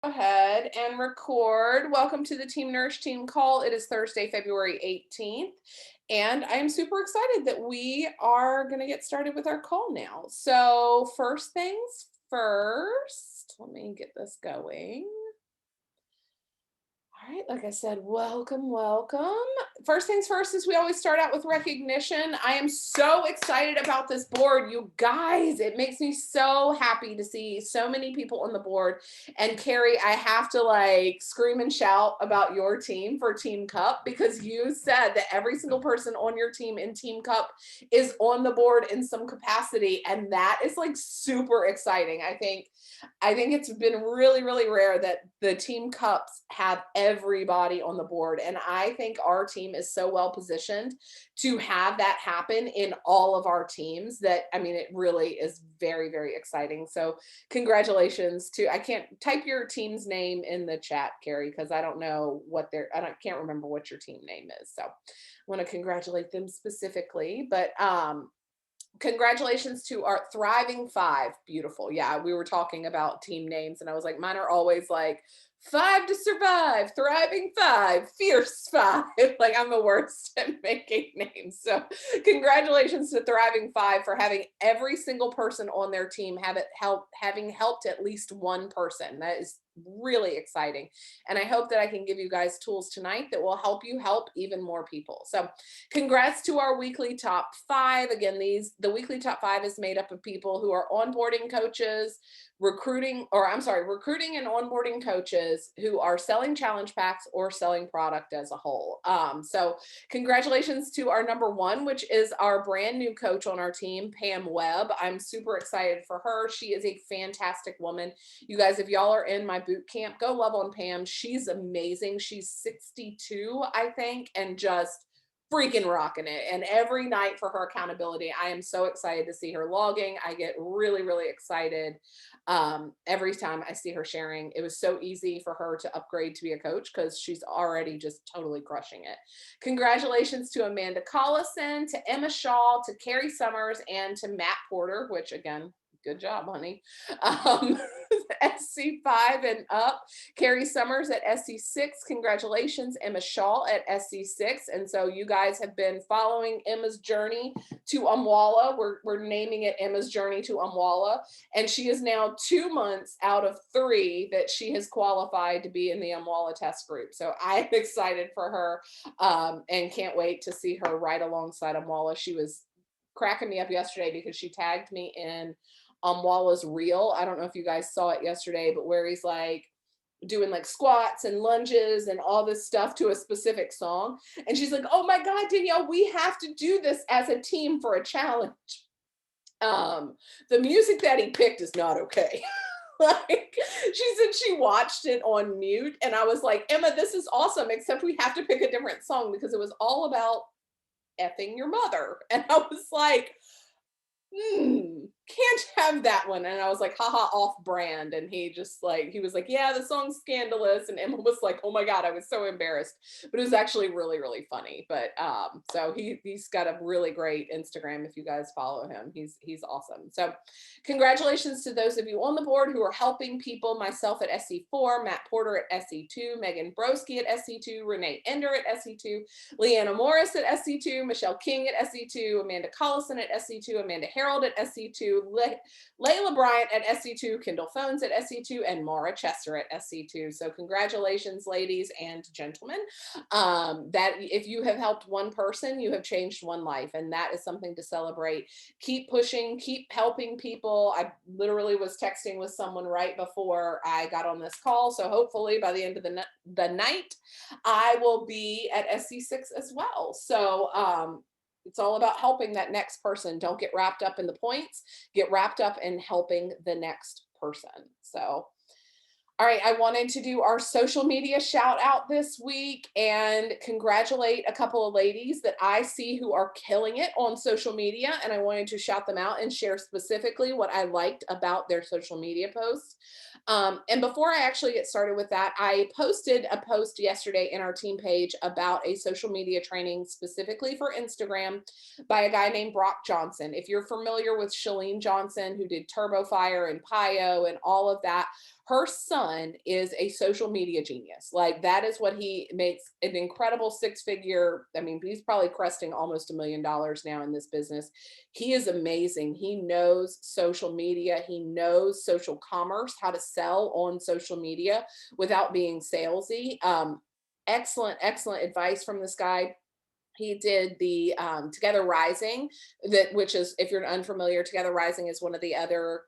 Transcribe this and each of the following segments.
ahead and record. Welcome to the Team Nourish Team call. It is Thursday, February 18th, and I am super excited that we are going to get started with our call now. So, first things first, let me get this going. All right, like I said, welcome, welcome. First things first is we always start out with recognition. I am so excited about this board, you guys. It makes me so happy to see so many people on the board. And Carrie, I have to like scream and shout about your team for Team Cup because you said that every single person on your team in Team Cup is on the board in some capacity. And that is like super exciting. I think it's been really, really rare that the team cups have everybody on the board. And I think our team is so well positioned to have that happen in all of our teams that, I mean, it really is very, very exciting. So congratulations to, I can't type your team's name in the chat, Carrie, because I don't know what can't remember what your team name is. So I want to congratulate them specifically, but, congratulations to our Thriving Five. Beautiful. Yeah, we were talking about team names, and I was like, mine are always like Five to Survive, Thriving Five, Fierce Five. Like, I'm the worst at making names. So, congratulations to Thriving Five for having every single person on their team having helped at least one person. That is really exciting. And I hope that I can give you guys tools tonight that will help you help even more people. So, congrats to our weekly top five. Again, the weekly top five is made up of people who are onboarding coaches, recruiting and onboarding coaches who are selling challenge packs or selling product as a whole. So congratulations to our number one, which is our brand new coach on our team, Pam Webb. I'm super excited for her. She is a fantastic woman. You guys, if y'all are in my boot camp, go love on Pam. She's amazing. She's 62, I think, and just freaking rocking it. And every night for her accountability, I am so excited to see her logging. I get really, really excited every time I see her sharing. It was so easy for her to upgrade to be a coach because she's already just totally crushing it. Congratulations to Amanda Collison, to Emma Shaw, to Carrie Summers, and to Matt Porter, which again, good job, honey. SC5 and up. Carrie Summers at SC6. Congratulations, Emma Shaw at SC6. And so you guys have been following Emma's journey to Umwalla. We're naming it Emma's Journey to Umwalla. And she is now 2 months out of 3 that she has qualified to be in the Umwalla test group. So I'm excited for her and can't wait to see her right alongside Umwalla. She was cracking me up yesterday because she tagged me in Walla's reel. I don't know if you guys saw it yesterday, but where he's like doing like squats and lunges and all this stuff to a specific song. And she's like, oh my God, Danielle, we have to do this as a team for a challenge. The music that he picked is not okay. Like she said she watched it on mute and I was like, Emma, this is awesome, except we have to pick a different song because it was all about effing your mother. And I was like, can't have that one. And I was like, haha, off brand. And he was like, yeah, the song's scandalous. And Emma was like, oh my God, I was so embarrassed. But it was actually really, really funny. But so he's got a really great Instagram if you guys follow him. He's awesome. So congratulations to those of you on the board who are helping people, myself at SC4, Matt Porter at SC2, Megan Broski at SC2, Renee Ender at SC2, Leanna Morris at SC2, Michelle King at SC2, Amanda Collison at SC2, Amanda Harold at SC2, Layla Bryant at SC2, Kendall Phones at SC2, and Maura Chester at SC2. So congratulations, ladies and gentlemen. That if you have helped one person, you have changed one life, and that is something to celebrate. Keep pushing, keep helping people. I literally was texting with someone right before I got on this call, so hopefully by the end of the night, I will be at SC6 as well. So it's all about helping that next person. Don't get wrapped up in the points, get wrapped up in helping the next person. So, all right, I wanted to do our social media shout out this week and congratulate a couple of ladies that I see who are killing it on social media. And I wanted to shout them out and share specifically what I liked about their social media posts. And before I actually get started with that, I posted a post yesterday in our team page about a social media training specifically for Instagram by a guy named Brock Johnson. If you're familiar with Shalene Johnson, who did Turbo Fire and Pio and all of that, Her son is a social media genius. Like that is what he makes an incredible six figure. I mean, he's probably cresting almost $1 million now in this business. He is amazing. He knows social media. He knows social commerce, how to sell on social media without being salesy. Excellent, excellent advice from this guy. He did the Together Rising, that which is, if you're unfamiliar, Together Rising is one of the other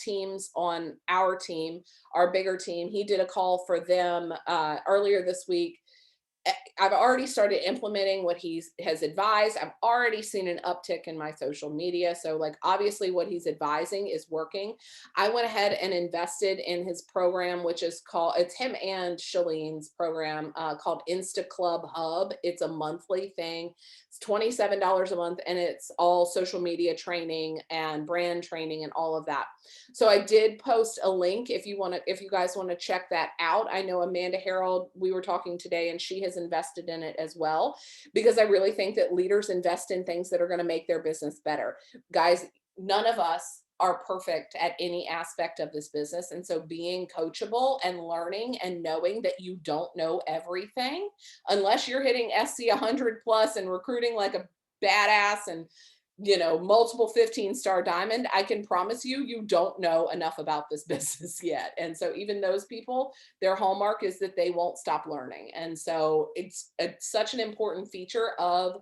teams on our team, our bigger team. He did a call for them earlier this week. I've already started implementing what he has advised. I've already seen an uptick in my social media. So, like, obviously, what he's advising is working. I went ahead and invested in his program, which is called, it's him and Shalene's program called Insta Club Hub. It's a monthly thing. It's $27 a month, and it's all social media training and brand training and all of that. So I did post a link if you guys want to check that out. I know Amanda Harold, we were talking today, and she has invested in it as well, because I really think that leaders invest in things that are going to make their business better. Guys, none of us are perfect at any aspect of this business. And so being coachable and learning and knowing that you don't know everything, unless you're hitting SC 100 plus and recruiting like a badass and multiple 15-star diamond, I can promise you, you don't know enough about this business yet. And so even those people, their hallmark is that they won't stop learning. And so it's such an important feature of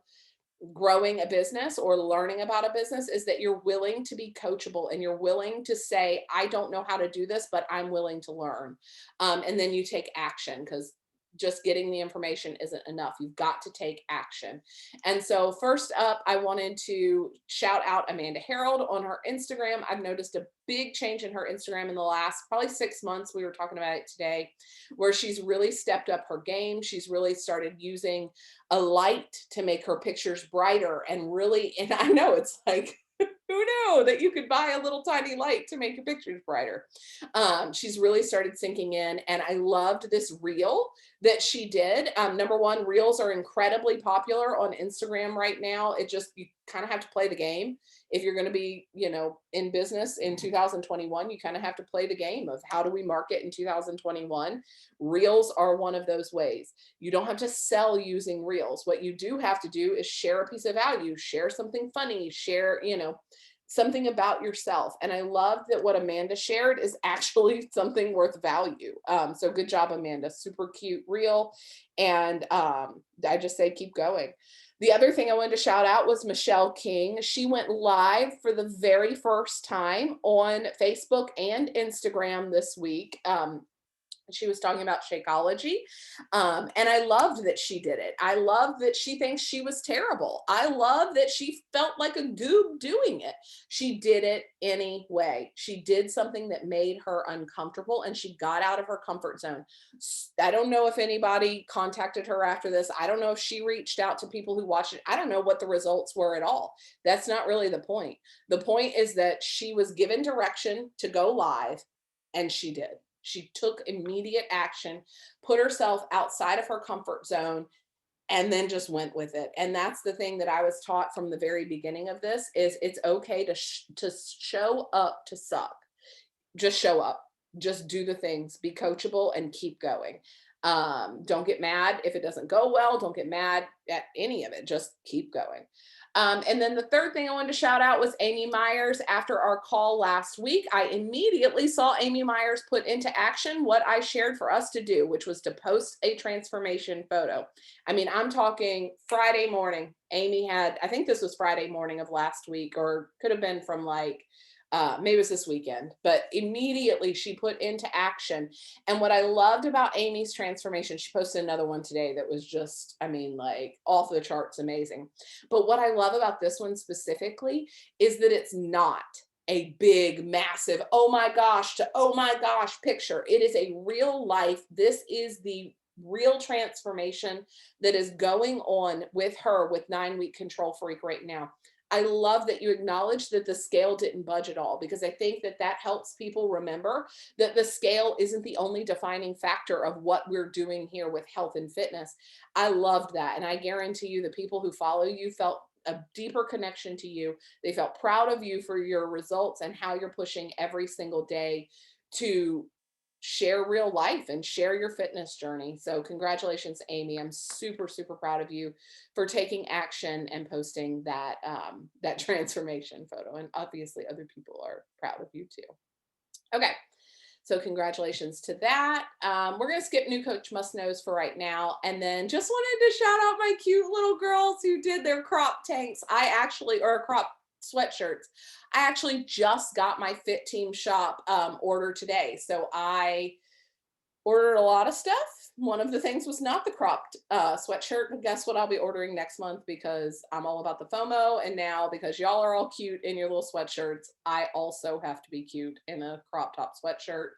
growing a business or learning about a business, is that you're willing to be coachable and you're willing to say, I don't know how to do this, but I'm willing to learn. And then you take action, because just getting the information isn't enough. You've got to take action. And so first up, I wanted to shout out Amanda Harold on her Instagram. I've noticed a big change in her Instagram in the last probably 6 months. We were talking about it today, where she's really stepped up her game. She's really started using a light to make her pictures brighter, and really, and I know it's like, who knew that you could buy a little tiny light to make your pictures brighter? She's really started sinking in, and I loved this reel that she did. Number one, reels are incredibly popular on Instagram right now. It just, you kind of have to play the game. If you're going to be, in business in 2021, you kind of have to play the game of how do we market in 2021. Reels are one of those ways. You don't have to sell using reels. What you do have to do is share a piece of value, share something funny, share, something about yourself. And I love that what Amanda shared is actually something worth value. So good job, Amanda. Super cute reel. And I just say, keep going. The other thing I wanted to shout out was Michelle King. She went live for the very first time on Facebook and Instagram this week. She was talking about Shakeology. And I loved that she did it. I love that she thinks she was terrible. I love that she felt like a goob doing it. She did it anyway. She did something that made her uncomfortable, and she got out of her comfort zone. I don't know if anybody contacted her after this. I don't know if she reached out to people who watched it. I don't know what the results were at all. That's not really the point. The point is that she was given direction to go live, and she did. She took immediate action, put herself outside of her comfort zone, and then just went with it. And that's the thing that I was taught from the very beginning of this, is it's okay to show up to suck. Just show up, just do the things, be coachable, and keep going. Don't get mad if it doesn't go well. Don't get mad at any of it. Just keep going. And then the third thing I wanted to shout out was Amy Myers. After our call last week, I immediately saw Amy Myers put into action what I shared for us to do, which was to post a transformation photo. I mean, I'm talking Friday morning. Amy had, I think this was Friday morning of last week, or could have been from like, maybe it was this weekend, but immediately she put into action. And what I loved about Amy's transformation, she posted another one today that was just, I mean, like off the charts amazing. But what I love about this one specifically is that it's not a big, massive, oh my gosh to oh my gosh picture. It is a real life. This is the real transformation that is going on with her with 9-week Control Freak right now. I love that you acknowledge that the scale didn't budge at all, because I think that that helps people remember that the scale isn't the only defining factor of what we're doing here with health and fitness. I loved that. And I guarantee you the people who follow you felt a deeper connection to you. They felt proud of you for your results and how you're pushing every single day to share real life and share your fitness journey. So congratulations, Amy. I'm super, super proud of you for taking action and posting that that transformation photo. And obviously other people are proud of you too. Okay. So congratulations to that. We're going to skip new coach must knows for right now. And then just wanted to shout out my cute little girls who did their crop tanks. Or crop sweatshirts. I actually just got my Fit Team shop order today. So I ordered a lot of stuff. One of the things was not the cropped sweatshirt, but guess what I'll be ordering next month, because I'm all about the FOMO. And now because y'all are all cute in your little sweatshirts, I also have to be cute in a crop top sweatshirt.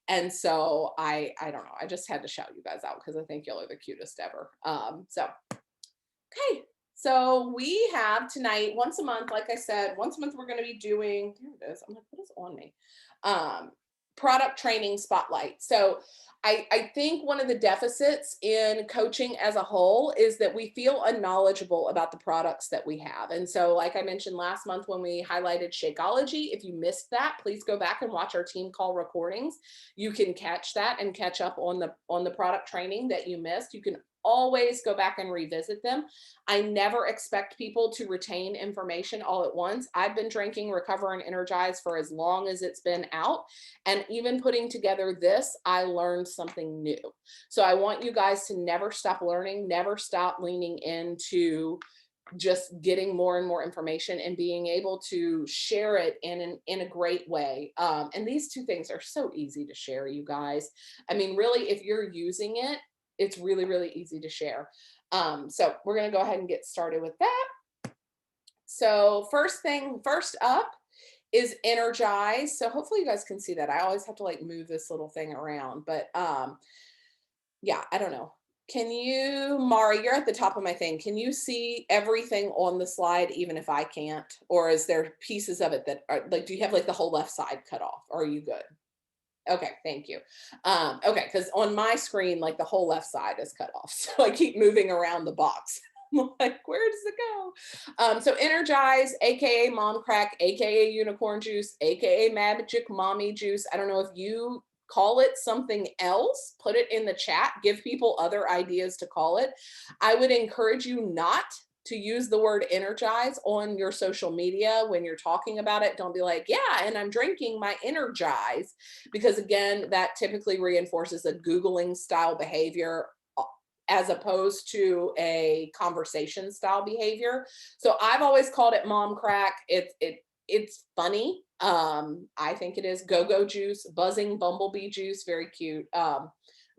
And so I don't know, I just had to shout you guys out because I think y'all are the cutest ever. Okay. So we have tonight, once a month, like I said, once a month, we're going to be doing, here it is. I'm going to put this on me. Product training spotlight. So I think one of the deficits in coaching as a whole is that we feel unknowledgeable about the products that we have. And so, like I mentioned last month when we highlighted Shakeology, if you missed that, please go back and watch our team call recordings. You can catch that and catch up on the product training that you missed. You can always go back and revisit them. I never expect people to retain information all at once. I've been drinking Recover and Energize for as long as it's been out. And even putting together this, I learned something new. So I want you guys to never stop learning, never stop leaning into just getting more and more information and being able to share it in a great way. And these two things are so easy to share, you guys. I mean, really, if you're using it, it's really, really easy to share. So we're going to go ahead and get started with that. So first up is Energize. So hopefully you guys can see that. I always have to like move this little thing around, but yeah, I don't know. Can you, Mara, you're at the top of my thing. Can you see everything on the slide, even if I can't? Or is there pieces of it that are like, do you have like the whole left side cut off? Or are you good? Okay, thank you. Okay, because on my screen, like the whole left side is cut off. So I keep moving around the box. I'm like, where does it go? So Energize, AKA Mom Crack, AKA Unicorn Juice, AKA Magic Mommy Juice. I don't know if you call it something else, put it in the chat, give people other ideas to call it. I would encourage you not to use the word Energize on your social media when you're talking about it. Don't be like, yeah, and I'm drinking my Energize, because again, that typically reinforces a Googling style behavior as opposed to a conversation style behavior. So I've always called it Mom Crack. It's funny. I think it is. Go-Go Juice, Buzzing Bumblebee Juice, very cute. I'm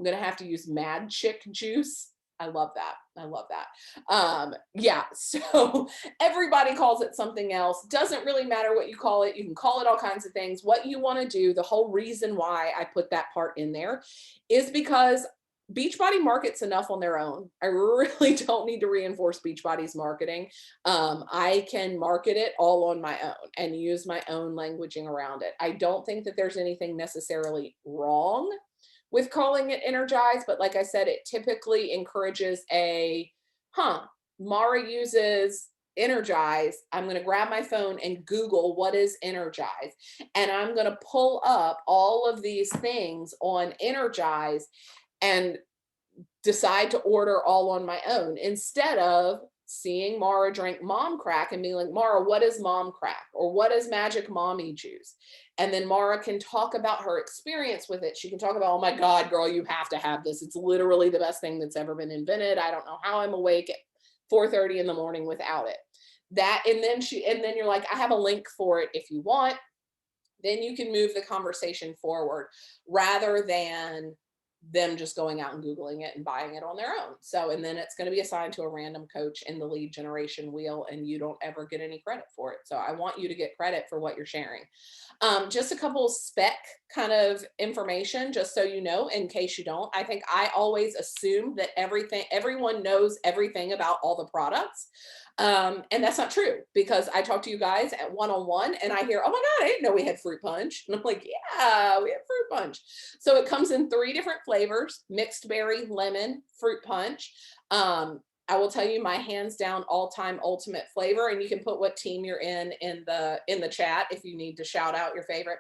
gonna have to use Mad Chick Juice. I love that. I love that. Yeah, so everybody calls it something else. Doesn't really matter what you call it. You can call it all kinds of things. What you want to do, the whole reason why I put that part in there is because Beachbody markets enough on their own. I really don't need to reinforce Beachbody's marketing. I can market it all on my own and use my own languaging around it. I don't think that there's anything necessarily wrong with calling it Energize, but like I said, it typically encourages Mara uses Energize. I'm going to grab my phone and Google what is Energize. And I'm going to pull up all of these things on Energize and decide to order all on my own, instead of seeing Mara drink Mom Crack and being like, Mara, what is Mom Crack? Or what is Magic Mommy Juice? And then Mara can talk about her experience with it. She can talk about, oh my God, girl, you have to have this. It's literally the best thing that's ever been invented. I don't know how I'm awake at 4:30 in the morning without it. And then you're like, I have a link for it if you want. Then you can move the conversation forward rather than them just going out and Googling it and buying it on their own. So, and then it's going to be assigned to a random coach in the lead generation wheel, and you don't ever get any credit for it. So I want you to get credit for what you're sharing. Just a couple spec kind of information, just so you know, in case you don't. I think I always assume that everyone knows everything about all the products. And that's not true, because I talk to you guys at one-on-one and I hear, oh my God, I didn't know we had fruit punch. And I'm like, yeah, we have fruit punch. So it comes in 3 different flavors: mixed berry, lemon, fruit punch. I will tell you my hands down all-time ultimate flavor, and you can put what team you're in the chat if you need to shout out your favorite.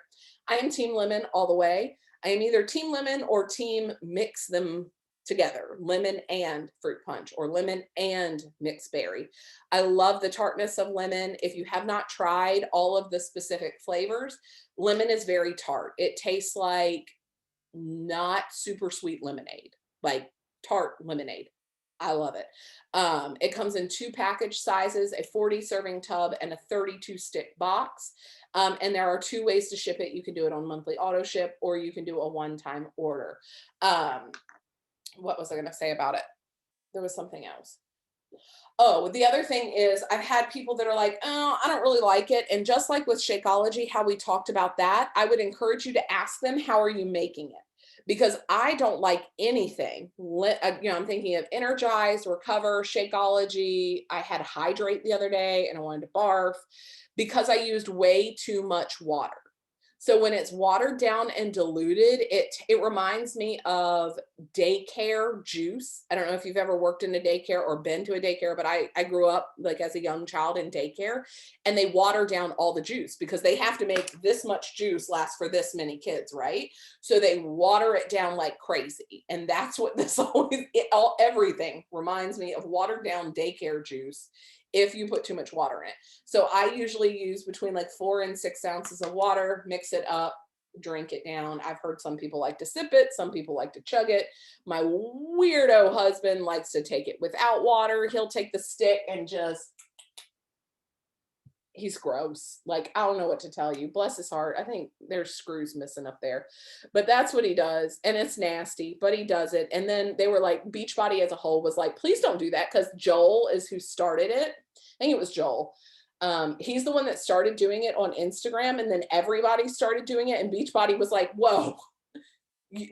I am team lemon all the way. I am either team lemon or team mix them together, lemon and fruit punch or lemon and mixed berry. I love the tartness of lemon. If you have not tried all of the specific flavors, lemon is very tart. It tastes like not super sweet lemonade, like tart lemonade. I love it. It comes in 2 package sizes, a 40 serving tub and a 32 stick box. And there are 2 ways to ship it. You can do it on monthly auto ship, or you can do a one-time order. Um, what was I going to say about it? There was something else. Oh, the other thing is I've had people that are like, oh, I don't really like it. And just like with Shakeology, how we talked about that, I would encourage you to ask them, how are you making it? Because I don't like anything. I'm thinking of Energize, Recover, Shakeology. I had Hydrate the other day and I wanted to barf because I used way too much water. So when it's watered down and diluted, it reminds me of daycare juice. I don't know if you've ever worked in a daycare or been to a daycare, but I grew up like as a young child in daycare, and they water down all the juice because they have to make this much juice last for this many kids, right? So they water it down like crazy. And that's what this everything reminds me of, watered down daycare juice if you put too much water in it. So I usually use between like 4 and 6 ounces of water, mix it up, drink it down. I've heard some people like to sip it. Some people like to chug it. My weirdo husband likes to take it without water. He'll take the stick and he's gross. Like, I don't know what to tell you. Bless his heart. I think there's screws missing up there, but that's what he does. And it's nasty, but he does it. And then they were like, Beachbody as a whole was like, please don't do that. Cause Joel is who started it. I think it was Joel. He's the one that started doing it on Instagram, and then everybody started doing it. And Beachbody was like, whoa,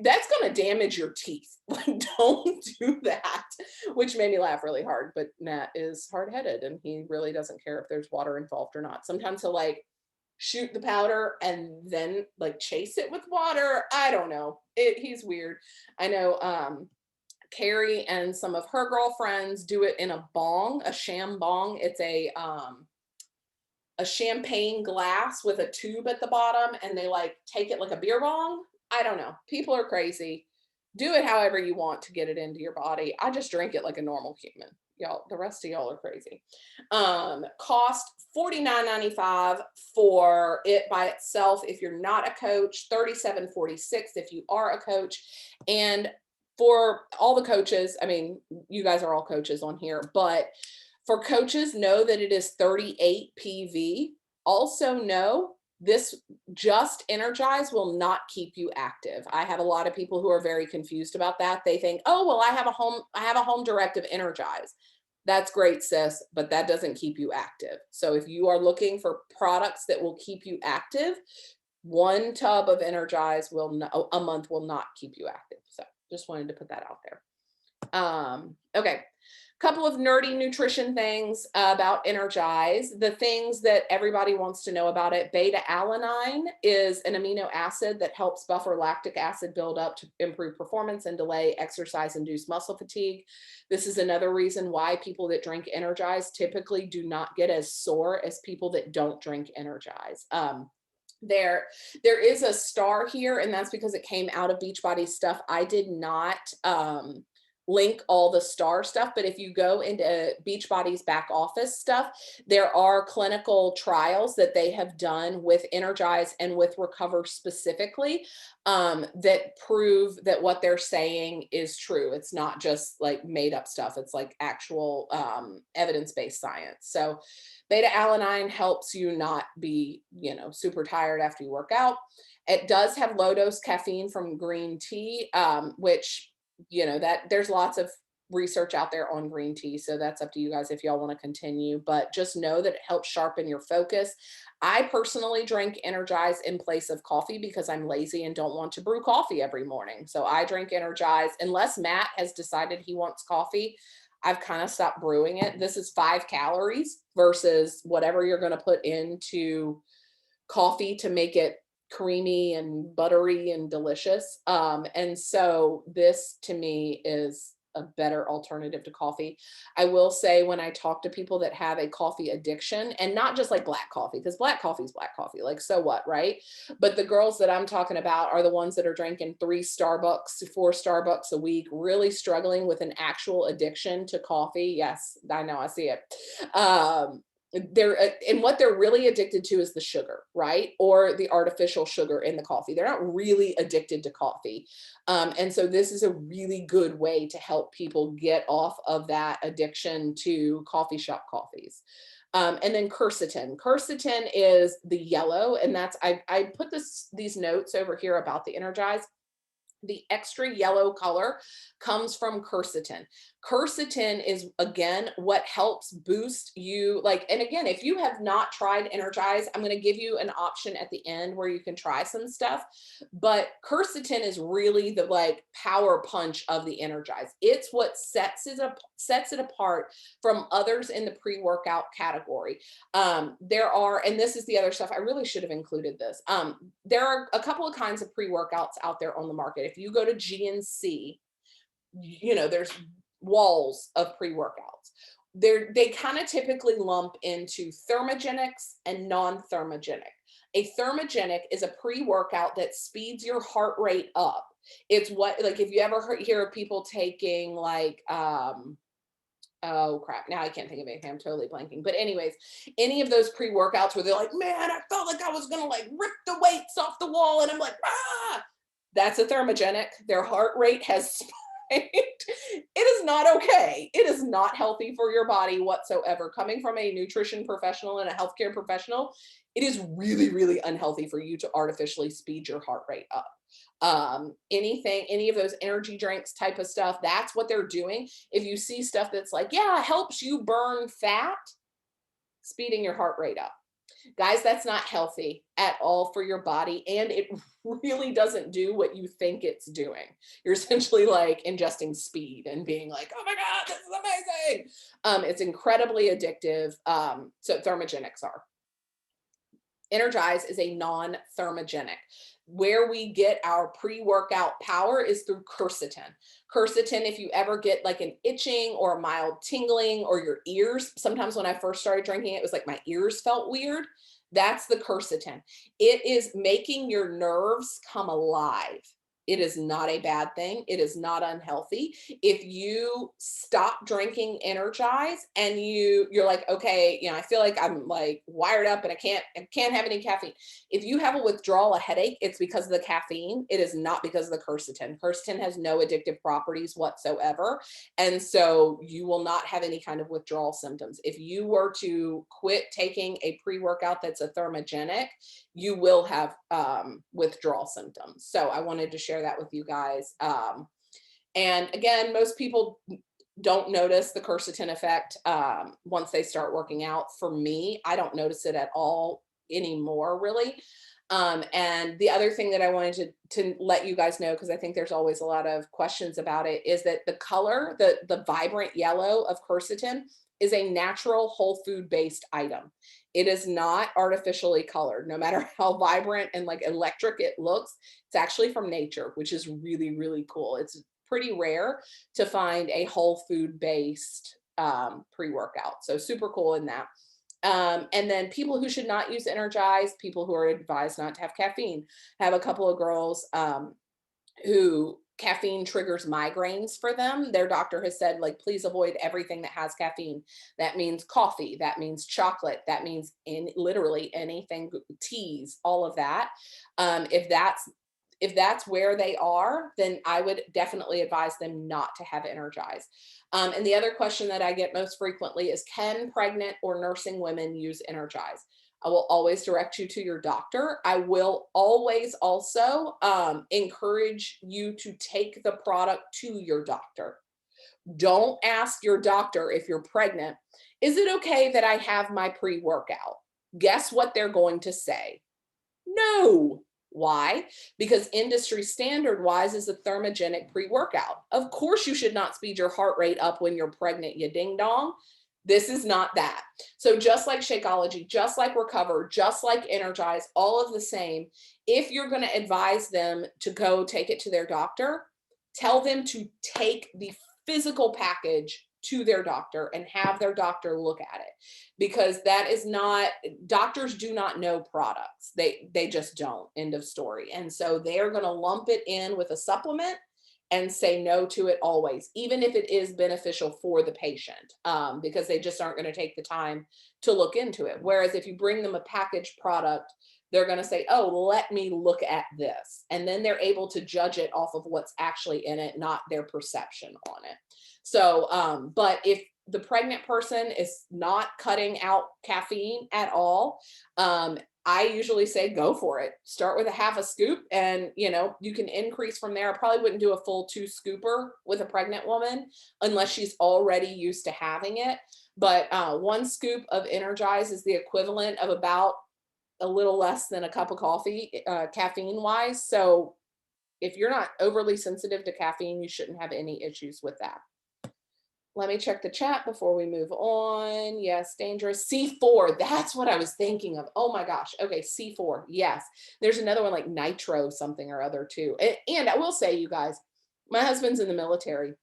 that's going to damage your teeth. Like, don't do that, which made me laugh really hard. But Matt is hard-headed and he really doesn't care if there's water involved or not. Sometimes he'll like shoot the powder and then like chase it with water. I don't know. He's weird. I know Carrie and some of her girlfriends do it in a bong, a sham bong. It's a champagne glass with a tube at the bottom, and they like take it like a beer bong. I don't know. People are crazy. Do it however you want to get it into your body. I just drink it like a normal human. Y'all, the rest of y'all are crazy. Cost $49.95 for it by itself if you're not a coach, $37.46 if you are a coach. And for all the coaches, I mean, you guys are all coaches on here, but for coaches, know that it is 38 PV. Also know this just Energize will not keep you active. I have a lot of people who are very confused about that. They think, oh, well, I have a home directive Energize. That's great, sis, but that doesn't keep you active. So if you are looking for products that will keep you active, 1 tub of Energize a month will not keep you active. So just wanted to put that out there. Okay. Couple of nerdy nutrition things about Energize. The things that everybody wants to know about it. Beta alanine is an amino acid that helps buffer lactic acid buildup to improve performance and delay exercise-induced muscle fatigue. This is another reason why people that drink Energize typically do not get as sore as people that don't drink Energize. There is a star here, and that's because it came out of Beachbody stuff. I did not link all the star stuff, but if you go into Beachbody's back office stuff, there are clinical trials that they have done with Energize and with Recover specifically that prove that what they're saying is true. It's not just like made up stuff. It's like actual evidence-based science. So beta alanine helps you not be, super tired after you work out. It does have low dose caffeine from green tea, which that there's lots of research out there on green tea. So that's up to you guys if y'all want to continue, but just know that it helps sharpen your focus. I personally drink Energize in place of coffee because I'm lazy and don't want to brew coffee every morning. So I drink Energize unless Matt has decided he wants coffee. I've kind of stopped brewing it. This is 5 calories versus whatever you're going to put into coffee to make it creamy and buttery and delicious. And so this to me is a better alternative to coffee. I will say when I talk to people that have a coffee addiction, and not just like black coffee, because black coffee is black coffee, like so what, right? But the girls that I'm talking about are the ones that are drinking 3 Starbucks, 4 Starbucks a week, really struggling with an actual addiction to coffee. Yes, I know, I see it. Um, they're and what they're really addicted to is the sugar, right? Or the artificial sugar in the coffee. They're not really addicted to coffee. And so this is a really good way to help people get off of that addiction to coffee shop coffees. And then quercetin. Quercetin is the yellow, and that's I put these notes over here about the Energize. The extra yellow color comes from quercetin. Quercetin is, again, what helps boost you. Like, and again, if you have not tried Energize, I'm going to give you an option at the end where you can try some stuff. But quercetin is really the like power punch of the Energize. It's what sets it apart from others in the pre-workout category. There are, and this is the other stuff, I really should have included this. There are a couple of kinds of pre-workouts out there on the market. If you go to GNC, there's walls of pre-workouts. They kind of typically lump into thermogenics and non-thermogenic. A thermogenic is a pre-workout that speeds your heart rate up. It's what, like, if you ever hear of people taking like, oh crap, now I can't think of anything, I'm totally blanking. But anyways, any of those pre-workouts where they're like, man, I felt like I was gonna like rip the weights off the wall, and I'm like, ah, that's a thermogenic. Their heart rate has spiked. It is not okay. It is not healthy for your body whatsoever. Coming from a nutrition professional and a healthcare professional, it is really, really unhealthy for you to artificially speed your heart rate up. Any of those energy drinks type of stuff, that's what they're doing. If you see stuff that's like, yeah, helps you burn fat, speeding your heart rate up. Guys, that's not healthy at all for your body, and it really doesn't do what you think it's doing. You're essentially like ingesting speed and being like, oh my God, this is amazing. It's incredibly addictive. So thermogenics are. Energize is a non-thermogenic. Where we get our pre-workout power is through quercetin. Quercetin, if you ever get like an itching or a mild tingling or your ears, sometimes when I first started drinking it, it was like my ears felt weird. That's the quercetin. It is making your nerves come alive. It is not a bad thing. It is not unhealthy. If you stop drinking Energize and you're like, okay, I feel like I'm like wired up and I can't have any caffeine. If you have a withdrawal, a headache, it's because of the caffeine. It is not because of the quercetin. Quercetin has no addictive properties whatsoever. And so you will not have any kind of withdrawal symptoms. If you were to quit taking a pre-workout that's a thermogenic, you will have withdrawal symptoms. So I wanted to share that with you guys. And again, most people don't notice the quercetin effect once they start working out. For me, I don't notice it at all anymore, really. And the other thing that I wanted to let you guys know, because I think there's always a lot of questions about it, is that the color, the vibrant yellow of quercetin is a natural whole food based item. It is not artificially colored. No matter how vibrant and like electric it looks, it's actually from nature, which is really, really cool. It's pretty rare to find a whole food based pre-workout. So super cool in that. And then people who should not use Energize, people who are advised not to have caffeine. I have a couple of girls who caffeine triggers migraines for them. Their doctor has said, like, please avoid everything that has caffeine. That means coffee, that means chocolate, that means literally anything, teas, all of that. If that's where they are, then I would definitely advise them not to have Energize. And the other question that I get most frequently is, can pregnant or nursing women use Energize? I will always direct you to your doctor. I will always also encourage you to take the product to your doctor. Don't ask your doctor if you're pregnant, is it okay that I have my pre-workout? Guess what they're going to say? No. Why? Because industry standard wise is a thermogenic pre-workout. Of course you should not speed your heart rate up when you're pregnant, you ding dong. This is not that. So just like Shakeology, just like Recover, just like Energize, all of the same, if you're going to advise them to go take it to their doctor, tell them to take the physical package to their doctor and have their doctor look at it, because that is not, doctors do not know products. They just don't, end of story. And so they're going to lump it in with a supplement and say no to it always, even if it is beneficial for the patient, because they just aren't going to take the time to look into it. Whereas if you bring them a packaged product, they're going to say, oh, let me look at this. And then they're able to judge it off of what's actually in it, not their perception on it. So, but if the pregnant person is not cutting out caffeine at all, I usually say go for it. Start with a half a scoop, and you can increase from there. I probably wouldn't do a full 2 scooper with a pregnant woman unless she's already used to having it. But 1 scoop of Energize is the equivalent of about a little less than a cup of coffee, caffeine wise. So if you're not overly sensitive to caffeine, you shouldn't have any issues with that. Let me check the chat before we move on. Yes, dangerous. C4, that's what I was thinking of. Oh my gosh. Okay, C4. Yes. There's another one like nitro something or other too. And I will say, you guys, my husband's in the military.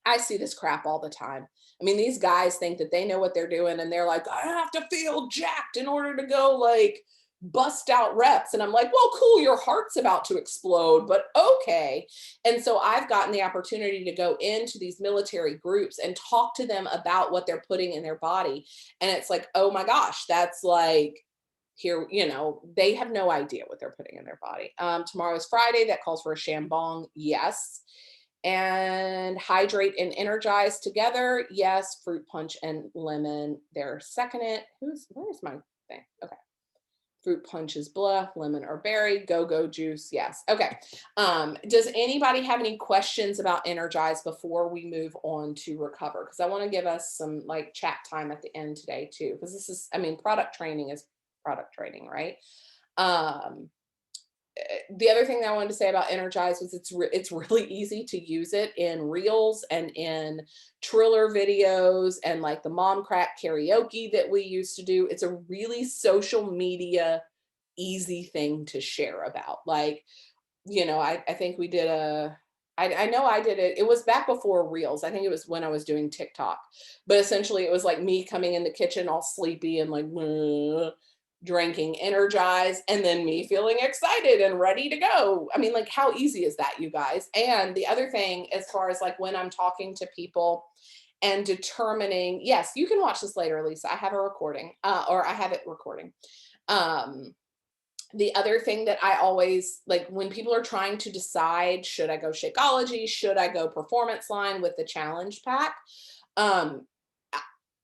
I see this crap all the time. I mean, these guys think that they know what they're doing, and they're like, I have to feel jacked in order to go like bust out reps. And I'm like, well, cool, your heart's about to explode, but okay. And so I've gotten the opportunity to go into these military groups and talk to them about what they're putting in their body. And it's like, oh my gosh, that's like, here, they have no idea what they're putting in their body. Tomorrow is Friday. That calls for a shambong. Yes. And hydrate and energize together. Yes. Fruit punch and lemon. They're second it. Where's my thing? Okay. Fruit punch is blah, lemon or berry, go-go juice. Yes. Okay. Does anybody have any questions about Energize before we move on to recover? Because I want to give us some like chat time at the end today too. Because this is, product training is product training, right? The other thing that I wanted to say about Energize was it's really easy to use it in reels and in Triller videos and like the mom crack karaoke that we used to do. It's a really social media easy thing to share about. Like, I think we did I know I did it. It was back before reels. I think it was when I was doing TikTok, but essentially it was like me coming in the kitchen all sleepy and like, drinking Energize, and then me feeling excited and ready to go. I mean, like, how easy is that, you guys? And the other thing, as far as like when I'm talking to people and determining, yes, you can watch this later, Lisa. I have a recording, or I have it recording. The other thing that I always like when people are trying to decide, should I go Shakeology? Should I go Performance Line with the challenge pack?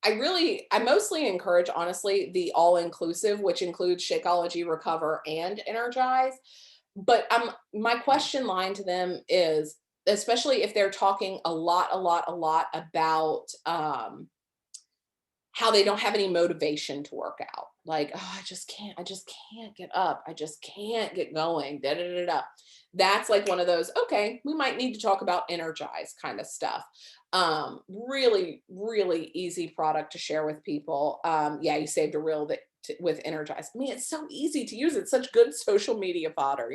I mostly encourage, honestly, the all-inclusive, which includes Shakeology, Recover, and Energize. But my question line to them is, especially if they're talking a lot about how they don't have any motivation to work out. Like, oh, I just can't get up. I just can't get going. Da, da, da, da. That's like one of those, okay, we might need to talk about Energize kind of stuff. Really, really easy product to share with people. Yeah, you saved a reel with Energize. I mean, it's so easy to use. It's such good social media fodder,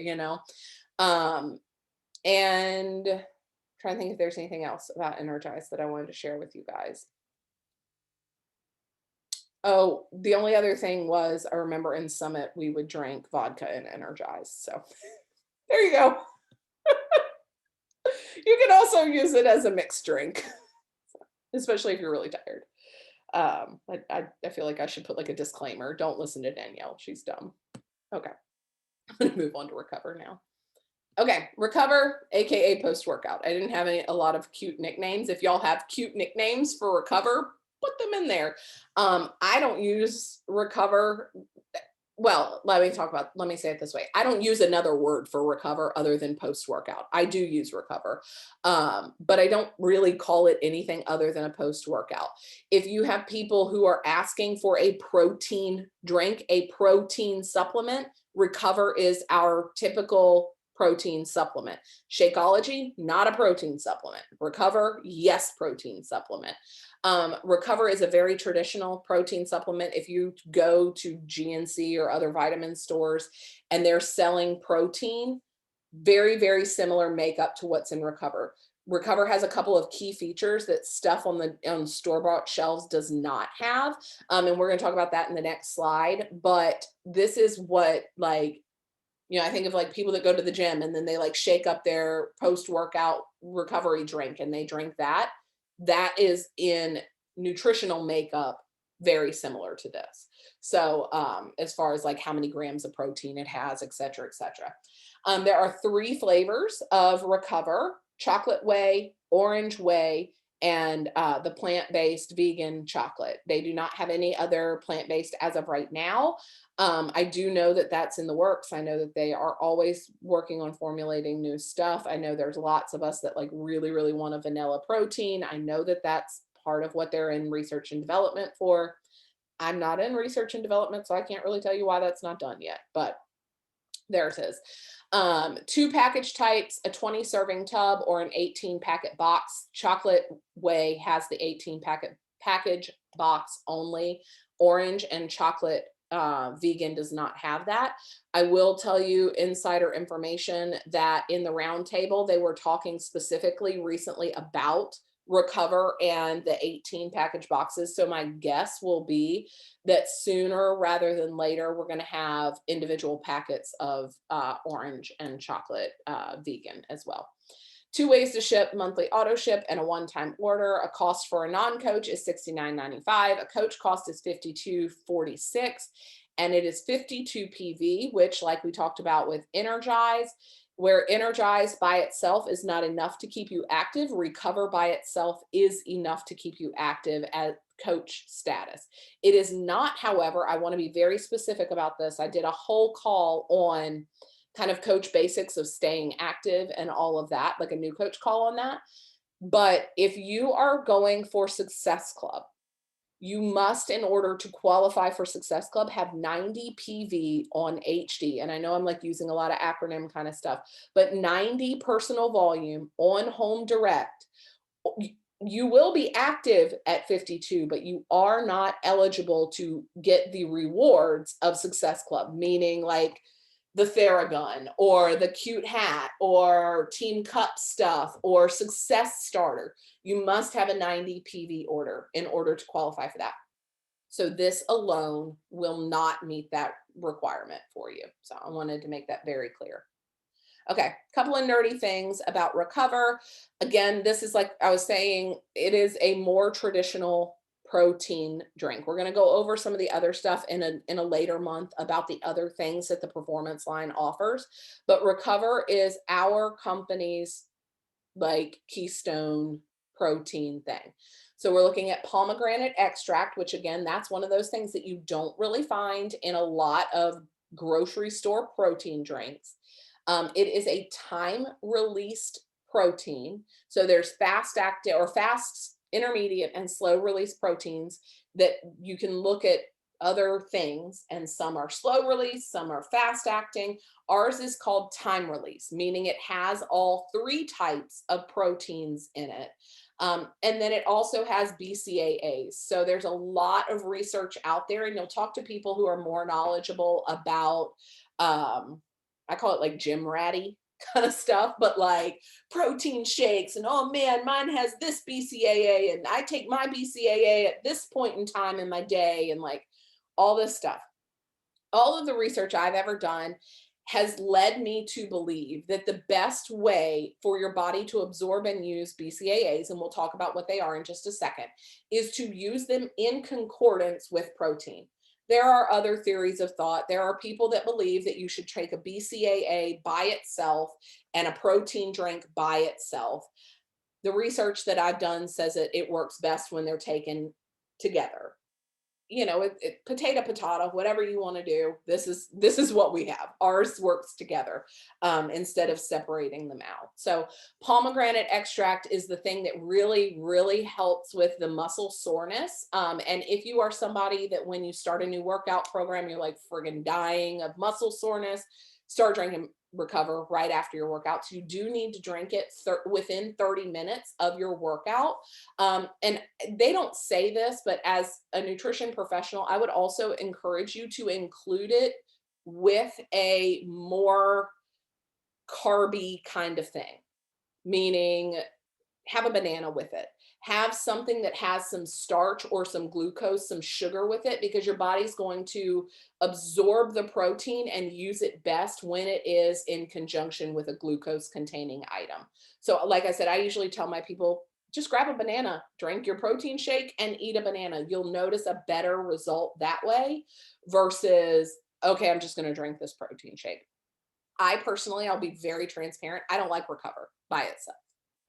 and trying to think if there's anything else about Energize that I wanted to share with you guys. Oh, the only other thing was, I remember in Summit, we would drink vodka and Energize. So there you go. You can also use it as a mixed drink, especially if you're really tired. I feel like I should put like a disclaimer. Don't listen to Danielle. She's dumb. Okay. I'm going to move on to Recover now. Okay. Recover, AKA post-workout. I didn't have a lot of cute nicknames. If y'all have cute nicknames for Recover, put them in there. I don't use Recover. Well, let me say it this way. I don't use another word for Recover other than post-workout. I do use Recover, but I don't really call it anything other than a post-workout. If you have people who are asking for a protein drink, a protein supplement, Recover is our typical protein supplement. Shakeology, not a protein supplement. Recover, yes, protein supplement. Recover is a very traditional protein supplement. If you go to GNC or other vitamin stores and they're selling protein, very, very similar makeup to what's in Recover. Recover has a couple of key features that stuff on the store-bought shelves does not have. And we're going to talk about that in the next slide. But this is what, like, I think of like people that go to the gym and then they like shake up their post-workout recovery drink and they drink that. That is in nutritional makeup very similar to this. So as far as like how many grams of protein it has, et cetera, et cetera. There are 3 flavors of Recover: chocolate whey, orange whey, and the plant-based vegan chocolate. They do not have any other plant-based as of right now. I do know that that's in the works. I know that they are always working on formulating new stuff. I know there's lots of us that like really, really want a vanilla protein. I know that that's part of what they're in research and development for. I'm not in research and development, so I can't really tell you why that's not done yet, but theirs is. 2 package types: a 20 serving tub or an 18 packet box. Chocolate whey has the 18 package box only. Orange and chocolate vegan does not have that. I will tell you insider information that in the roundtable, they were talking specifically recently about Recover and the 18 package boxes. So my guess will be that sooner rather than later, we're going to have individual packets of orange and chocolate vegan as well. 2 ways to ship: monthly auto ship and a one-time order. A cost for a non-coach is $69.95. A coach cost is $52.46, and it is 52 PV, which, like we talked about with Energize, where Energize by itself is not enough to keep you active, Recover by itself is enough to keep you active at coach status. It is not, however, I want to be very specific about this. I did a whole call on kind of coach basics of staying active and all of that, like a new coach call on that. But if you are going for Success Club, you must, in order to qualify for Success Club, have 90 PV on HD. And I know I'm like using a lot of acronym kind of stuff, but 90 personal volume on home direct. You will be active at 52, but you are not eligible to get the rewards of Success Club, meaning like the Theragun or the cute hat or Team Cup stuff or Success Starter. You must have a 90 PV order in order to qualify for that. So this alone will not meet that requirement for you. So I wanted to make that very clear. Okay, couple of nerdy things about Recover. Again, this is, like I was saying, it is a more traditional protein drink. We're going to go over some of the other stuff in a later month about the other things that the performance line offers. But Recover is our company's like keystone protein thing. So we're looking at pomegranate extract, which again, that's one of those things that you don't really find in a lot of grocery store protein drinks. It is a time released protein. So there's fast acting or fast, intermediate, and slow release proteins that you can look at other things, and some are slow release, some are fast acting. Ours is called time release, meaning it has all 3 types of proteins in it. And then it also has BCAAs. So there's a lot of research out there, and you'll talk to people who are more knowledgeable about, I call it like gym ratty kind of stuff, but like protein shakes and, oh man, mine has this BCAA and I take my BCAA at this point in time in my day, and like all this stuff. All of the research I've ever done has led me to believe that the best way for your body to absorb and use BCAAs, and we'll talk about what they are in just a second, is to use them in concordance with protein. There are other theories of thought. There are people that believe that you should take a BCAA by itself and a protein drink by itself. The research that I've done says that it works best when they're taken together. Potato, whatever you want to do. This is what we have. Ours works together instead of separating them out. So pomegranate extract is the thing that really, really helps with the muscle soreness. And if you are somebody that when you start a new workout program, you're like friggin' dying of muscle soreness, start drinking Recover right after your workout. So you do need to drink it within 30 minutes of your workout. And they don't say this, but as a nutrition professional, I would also encourage you to include it with a more carby kind of thing, meaning have a banana with it. Have something that has some starch or some glucose, some sugar with it, because your body's going to absorb the protein and use it best when it is in conjunction with a glucose containing item. So, like I said, I usually tell my people, just grab a banana, drink your protein shake, and eat a banana. You'll notice a better result that way versus, okay, I'm just going to drink this protein shake. I personally, I'll be very transparent. I don't like Recover by itself.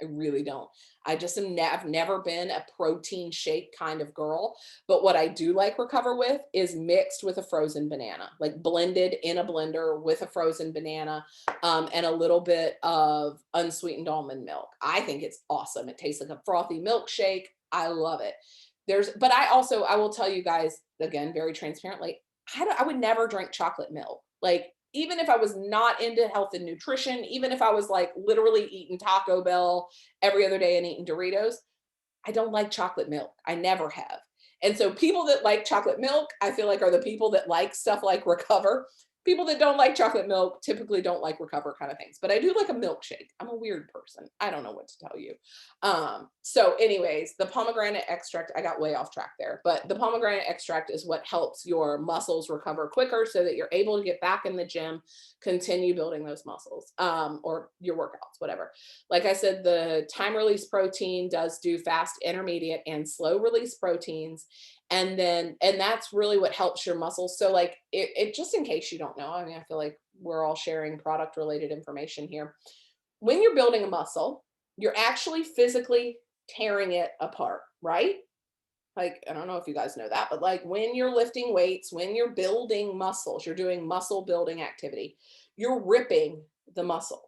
I really don't. I just I've never been a protein shake kind of girl. But what I do like Recover with is mixed with a frozen banana, like blended in a blender with a frozen banana, and a little bit of unsweetened almond milk. I think it's awesome. It tastes like a frothy milkshake. I love it. But I will tell you guys again, very transparently, I would never drink chocolate milk. Like, even if I was not into health and nutrition, even if I was like literally eating Taco Bell every other day and eating Doritos, I don't like chocolate milk. I never have. And so people that like chocolate milk, I feel like are the people that like stuff like Recover. People that don't like chocolate milk typically don't like Recover kind of things. But I do like a milkshake. I'm a weird person. I don't know what to tell you. So anyways, the pomegranate extract, I got way off track there, but the pomegranate extract is what helps your muscles recover quicker so that you're able to get back in the gym, continue building those muscles, or your workouts, whatever. Like I said, the time release protein does do fast, intermediate, and slow release proteins. And that's really what helps your muscles. So like it just in case you don't know, I mean, I feel like we're all sharing product related information here. When you're building a muscle, you're actually physically tearing it apart, right? Like, I don't know if you guys know that, but like when you're lifting weights, when you're building muscles, you're doing muscle building activity, you're ripping the muscle.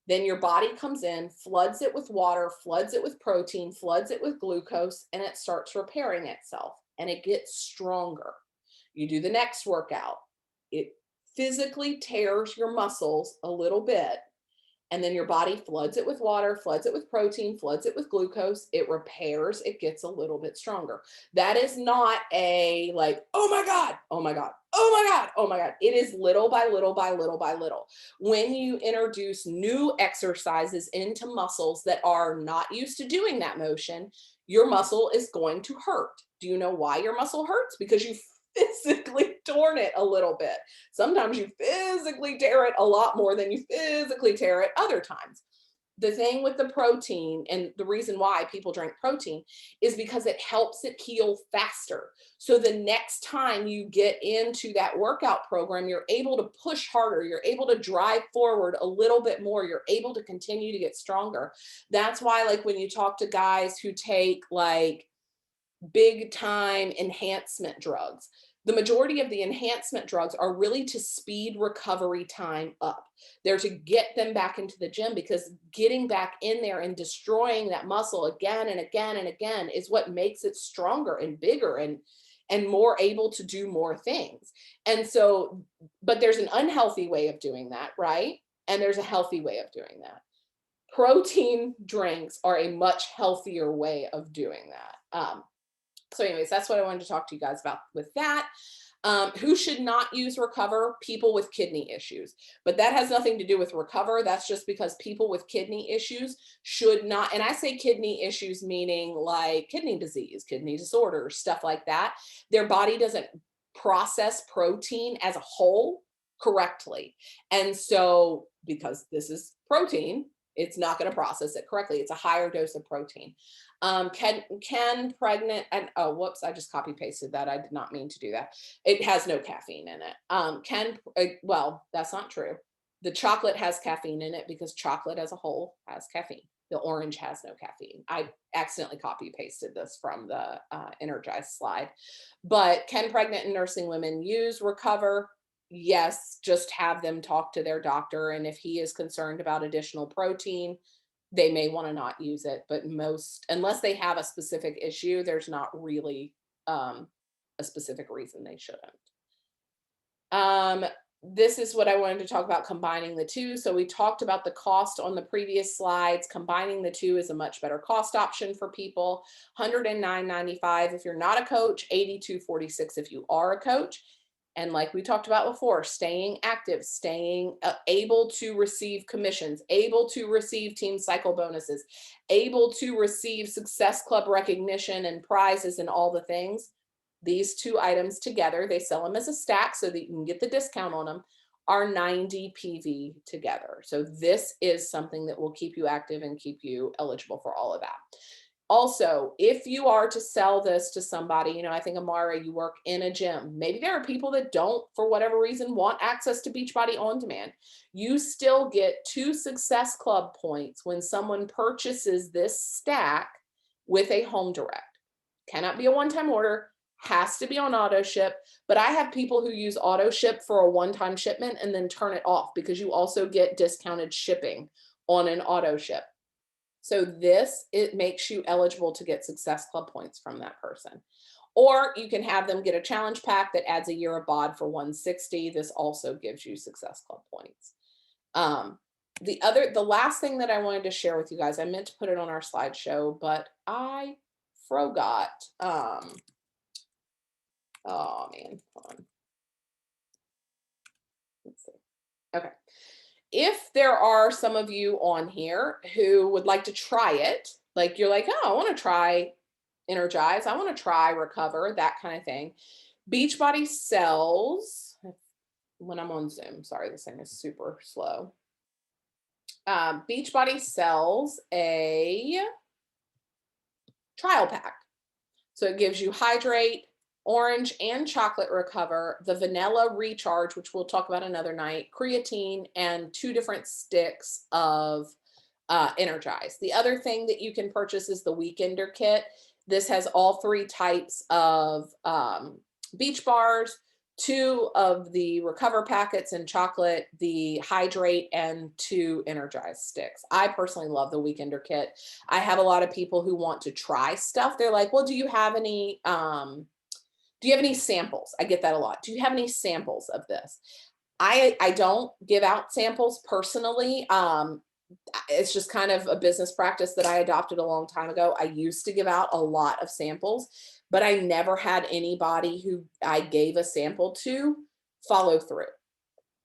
Then your body comes in, floods it with water, floods it with protein, floods it with glucose, and it starts repairing itself and it gets stronger. You do the next workout, it physically tears your muscles a little bit, and then your body floods it with water, floods it with protein, floods it with glucose. It repairs, it gets a little bit stronger. That is not a like, oh my God, oh my God, oh my God, oh my God. It is little by little by little by little. When you introduce new exercises into muscles that are not used to doing that motion, your muscle is going to hurt. Do you know why your muscle hurts? Because you physically torn it a little bit. Sometimes you physically tear it a lot more than you physically tear it other times. The thing with the protein, and the reason why people drink protein, is because it helps it heal faster. So the next time you get into that workout program, you're able to push harder, you're able to drive forward a little bit more, you're able to continue to get stronger. That's why, like, when you talk to guys who take like big time enhancement drugs, the majority of the enhancement drugs are really to speed recovery time up. They're to get them back into the gym, because getting back in there and destroying that muscle again and again and again is what makes it stronger and bigger and more able to do more things. And so, but there's an unhealthy way of doing that, right? And there's a healthy way of doing that. Protein drinks are a much healthier way of doing that. So anyways, that's what I wanted to talk to you guys about with that. Who should not use Recover? People with kidney issues. But that has nothing to do with Recover. That's just because people with kidney issues should not, and I say kidney issues meaning like kidney disease, kidney disorders, stuff like that. Their body doesn't process protein as a whole correctly. And so, because this is protein, it's not going to process it correctly. It's a higher dose of protein. Can pregnant, and oh, whoops, I just copy pasted that. I did not mean to do that. It has no caffeine in it. Well, that's not true. The chocolate has caffeine in it because chocolate as a whole has caffeine. The orange has no caffeine. I accidentally copy pasted this from the Energize slide. But can pregnant and nursing women use Recover? Yes, just have them talk to their doctor. And if he is concerned about additional protein, they may want to not use it. But unless they have a specific issue, there's not really a specific reason they shouldn't. This is what I wanted to talk about, combining the two. So we talked about the cost on the previous slides. Combining the two is a much better cost option for people. $109.95 if you're not a coach, $82.46 if you are a coach. And like we talked about before, staying active, staying able to receive commissions, able to receive team cycle bonuses, able to receive success club recognition and prizes and all the things. These two items together, they sell them as a stack so that you can get the discount on them, are 90 PV together. So this is something that will keep you active and keep you eligible for all of that. Also, if you are to sell this to somebody, you know, I think Amara, you work in a gym. Maybe there are people that don't, for whatever reason, want access to Beachbody On Demand. You still get 2 Success Club points when someone purchases this stack with a home direct. Cannot be a one-time order, has to be on auto ship. But I have people who use auto ship for a one-time shipment and then turn it off because you also get discounted shipping on an auto ship. So this, it makes you eligible to get Success Club points from that person. Or you can have them get a challenge pack that adds a year of bod for 160. This also gives you Success Club points. The last thing that I wanted to share with you guys, I meant to put it on our slideshow, but I forgot. Oh man, hold on. Let's see. Okay. If there are some of you on here who would like to try it, like you're like, oh, I want to try Energize, I want to try Recover, that kind of thing. Beachbody sells, when I'm on Zoom, sorry, this thing is super slow. Beachbody sells a trial pack. So it gives you Hydrate, Orange and Chocolate Recover, the Vanilla Recharge, which we'll talk about another night, creatine, and 2 different sticks of Energize. The other thing that you can purchase is the Weekender Kit. This has all 3 types of beach bars, 2 of the Recover packets and chocolate, the Hydrate, and 2 Energize sticks. I personally love the Weekender Kit. I have a lot of people who want to try stuff. They're like, well, do you have any samples? I get that a lot. Do you have any samples of this? I don't give out samples personally. It's just kind of a business practice that I adopted a long time ago. I used to give out a lot of samples, but I never had anybody who I gave a sample to follow through.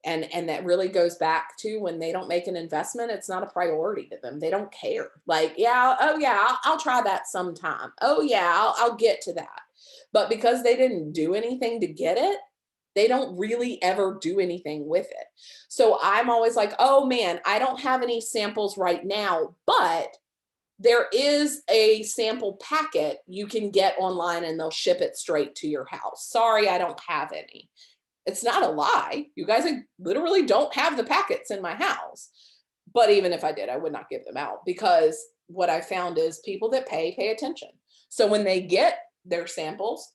And that really goes back to when they don't make an investment, it's not a priority to them. They don't care. Like, yeah, oh yeah, I'll try that sometime. Oh yeah, I'll get to that. But because they didn't do anything to get it, they don't really ever do anything with it. So I'm always like, oh man, I don't have any samples right now, but there is a sample packet you can get online and they'll ship it straight to your house. Sorry, I don't have any. It's not a lie. You guys literally don't have the packets in my house. But even if I did, I would not give them out because what I found is people that pay attention. So when they get their samples,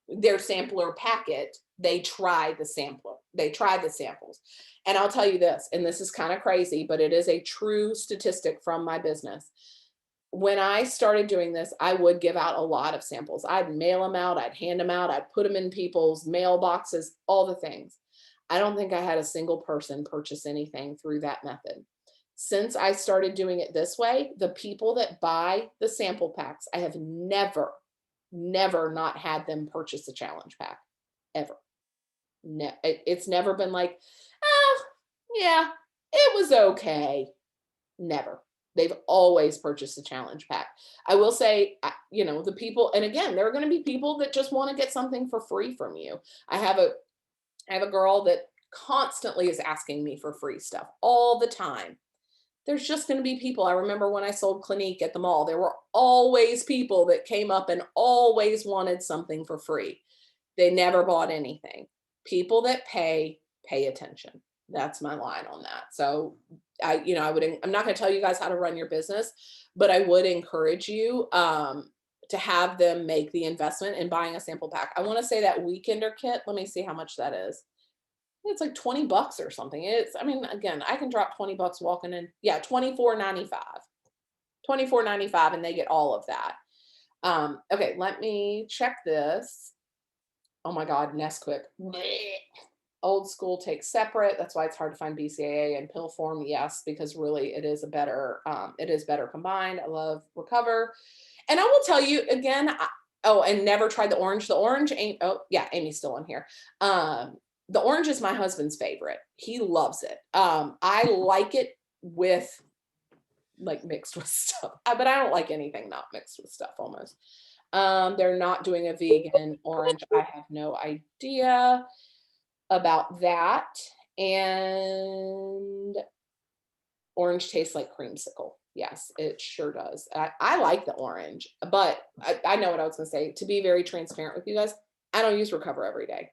their sampler packet, they try the sampler. They try the samples. And I'll tell you this, and this is kind of crazy, but it is a true statistic from my business. When I started doing this, I would give out a lot of samples. I'd mail them out, I'd hand them out, I'd put them in people's mailboxes, all the things. I don't think I had a single person purchase anything through that method. Since I started doing it this way, the people that buy the sample packs, I have never not had them purchase a challenge pack, ever. It's never been like, oh, yeah, it was okay. Never. They've always purchased a challenge pack. I will say, you know, the people, and again, there are going to be people that just want to get something for free from you. I have a girl that constantly is asking me for free stuff all the time. There's just going to be people. I remember when I sold Clinique at the mall, there were always people that came up and always wanted something for free. They never bought anything. People that pay attention. That's my line on that. So I'm not going to tell you guys how to run your business, but I would encourage you to have them make the investment in buying a sample pack. I want to say that Weekender kit. Let me see how much that is. It's like $20 or something. Again, I can drop $20 walking in. Yeah, $24.95. $24.95, and they get all of that. Okay, let me check this. Oh my God, Nesquik. Old school takes separate. That's why it's hard to find BCAA in pill form. Yes, because really it is better combined. I love Recover. And I will tell you again, Oh, and never tried the orange. The orange ain't, oh yeah, Amy's still on here. The orange is my husband's favorite. He loves it. I like it with like mixed with stuff, but I don't like anything not mixed with stuff almost. They're not doing a vegan orange. I have no idea about that. And orange tastes like creamsicle. Yes, it sure does. I like the orange, but I know what I was going to say. To be very transparent with you guys, I don't use Recover every day.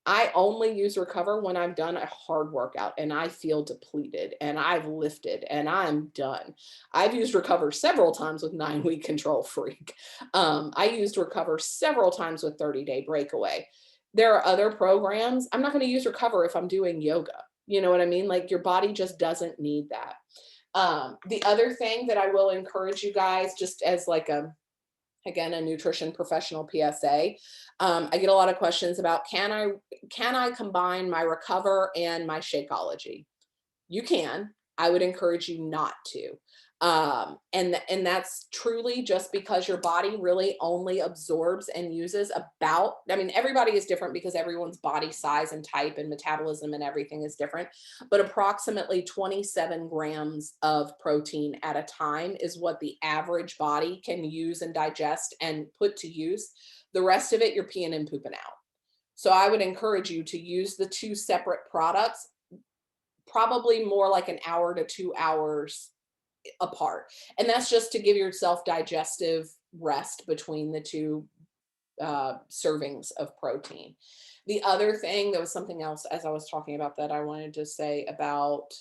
I only use Recover when I've done a hard workout and I feel depleted and I've lifted and I'm done. I've used Recover several times with 9-week Control Freak. I used Recover several times with 30-day Breakaway. There are other programs. I'm not going to use Recover if I'm doing yoga. You know what I mean? Like your body just doesn't need that. The other thing that I will encourage you guys, just as like again, a nutrition professional PSA. I get a lot of questions about, can I combine my Recover and my Shakeology? You can. I would encourage you not to. And that's truly just because your body really only absorbs and uses about, I mean, everybody is different because everyone's body size and type and metabolism and everything is different, but approximately 27 grams of protein at a time is what the average body can use and digest and put to use. The rest of it, you're peeing and pooping out. So I would encourage you to use the two separate products, probably more like an hour to 2 hours apart. And that's just to give yourself digestive rest between the two servings of protein. The other thing, there was something else as I was talking about that I wanted to say about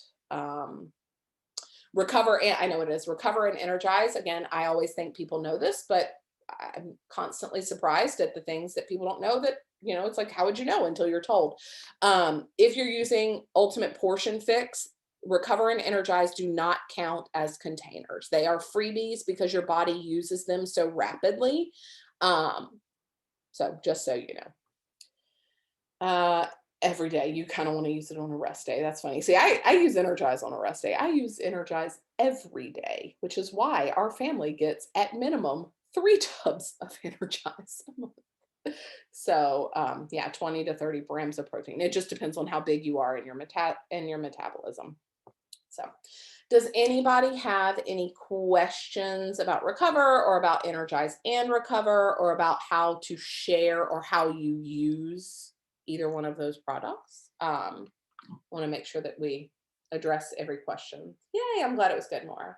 Recover, and I know it is Recover and Energize. Again, I always think people know this, but I'm constantly surprised at the things that people don't know that, you know, it's like, how would you know until you're told? If you're using Ultimate Portion Fix, Recover and Energize do not count as containers. They are freebies because your body uses them so rapidly. So just so you know. Every day you kind of want to use it on a rest day. That's funny. See, I use Energize on a rest day. I use Energize every day, which is why our family gets at minimum 3 tubs of Energize. So yeah, 20 to 30 grams of protein. It just depends on how big you are in your metabolism. So does anybody have any questions about Recover or about Energize and Recover, or about how to share or how you use either one of those products? Want to make sure that we address every question. Yay, I'm glad it was good, Nora.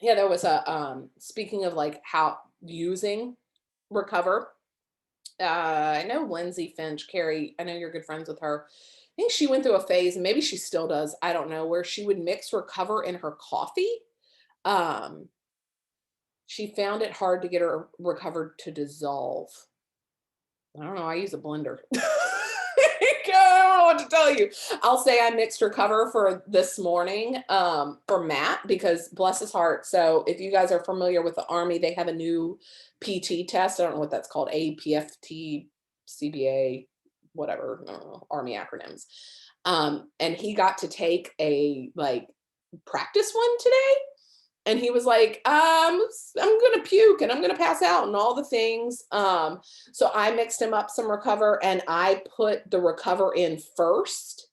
Yeah, there was a speaking of like how using Recover. I know Lindsay Finch, Carrie, I know you're good friends with her. I think she went through a phase, and maybe she still does, I don't know, where she would mix Recover in her coffee. Um, she found it hard to get her Recover to dissolve. I don't know, I use a blender. I don't know what to tell you. I'll say I mixed Recover for this morning for Matt, because bless his heart. So if you guys are familiar with the Army, they have a new PT test. I don't know what that's called, APFT, CBA, whatever, I don't know, Army acronyms. And he got to take a like practice one today. And he was like, I'm gonna puke and I'm gonna pass out and all the things. So I mixed him up some Recover, and I put the Recover in first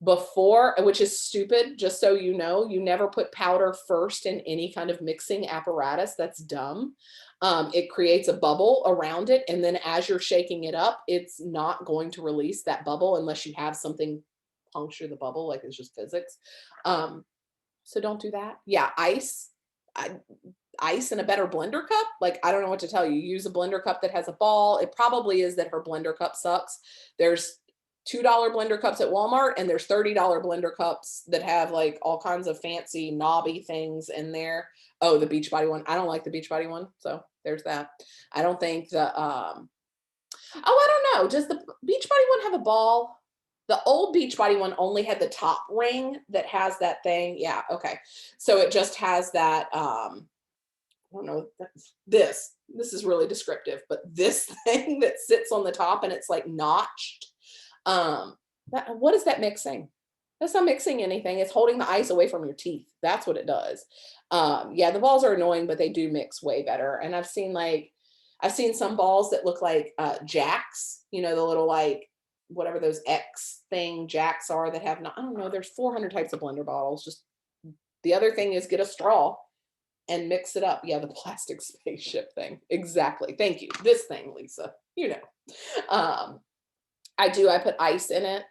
before, which is stupid. Just so you know, you never put powder first in any kind of mixing apparatus. That's dumb. It creates a bubble around it, and then as you're shaking it up, it's not going to release that bubble unless you have something puncture the bubble, like it's just physics. So don't do that. Yeah, ice in a better blender cup. Like, I don't know what to tell you. Use a blender cup that has a ball. It probably is that her blender cup sucks. There's $2 blender cups at Walmart, and there's $30 blender cups that have like all kinds of fancy knobby things in there. Oh, the Beachbody one. I don't like the Beachbody one. So there's that. I don't think I don't know. Does the Beachbody one have a ball? The old Beachbody one only had the top ring that has that thing. Yeah, okay. So it just has that, I don't know, this is really descriptive, but this thing that sits on the top and it's like notched. What is that mixing? That's not mixing anything. It's holding the ice away from your teeth. That's what it does. Yeah, the balls are annoying, but they do mix way better. And I've seen some balls that look like jacks, you know, the little like whatever those X thing jacks are that have not, I don't know, there's 400 types of blender bottles. Just the other thing is get a straw and mix it up. Yeah, the plastic spaceship thing. Exactly. Thank you. This thing, Lisa. You know. I put ice in it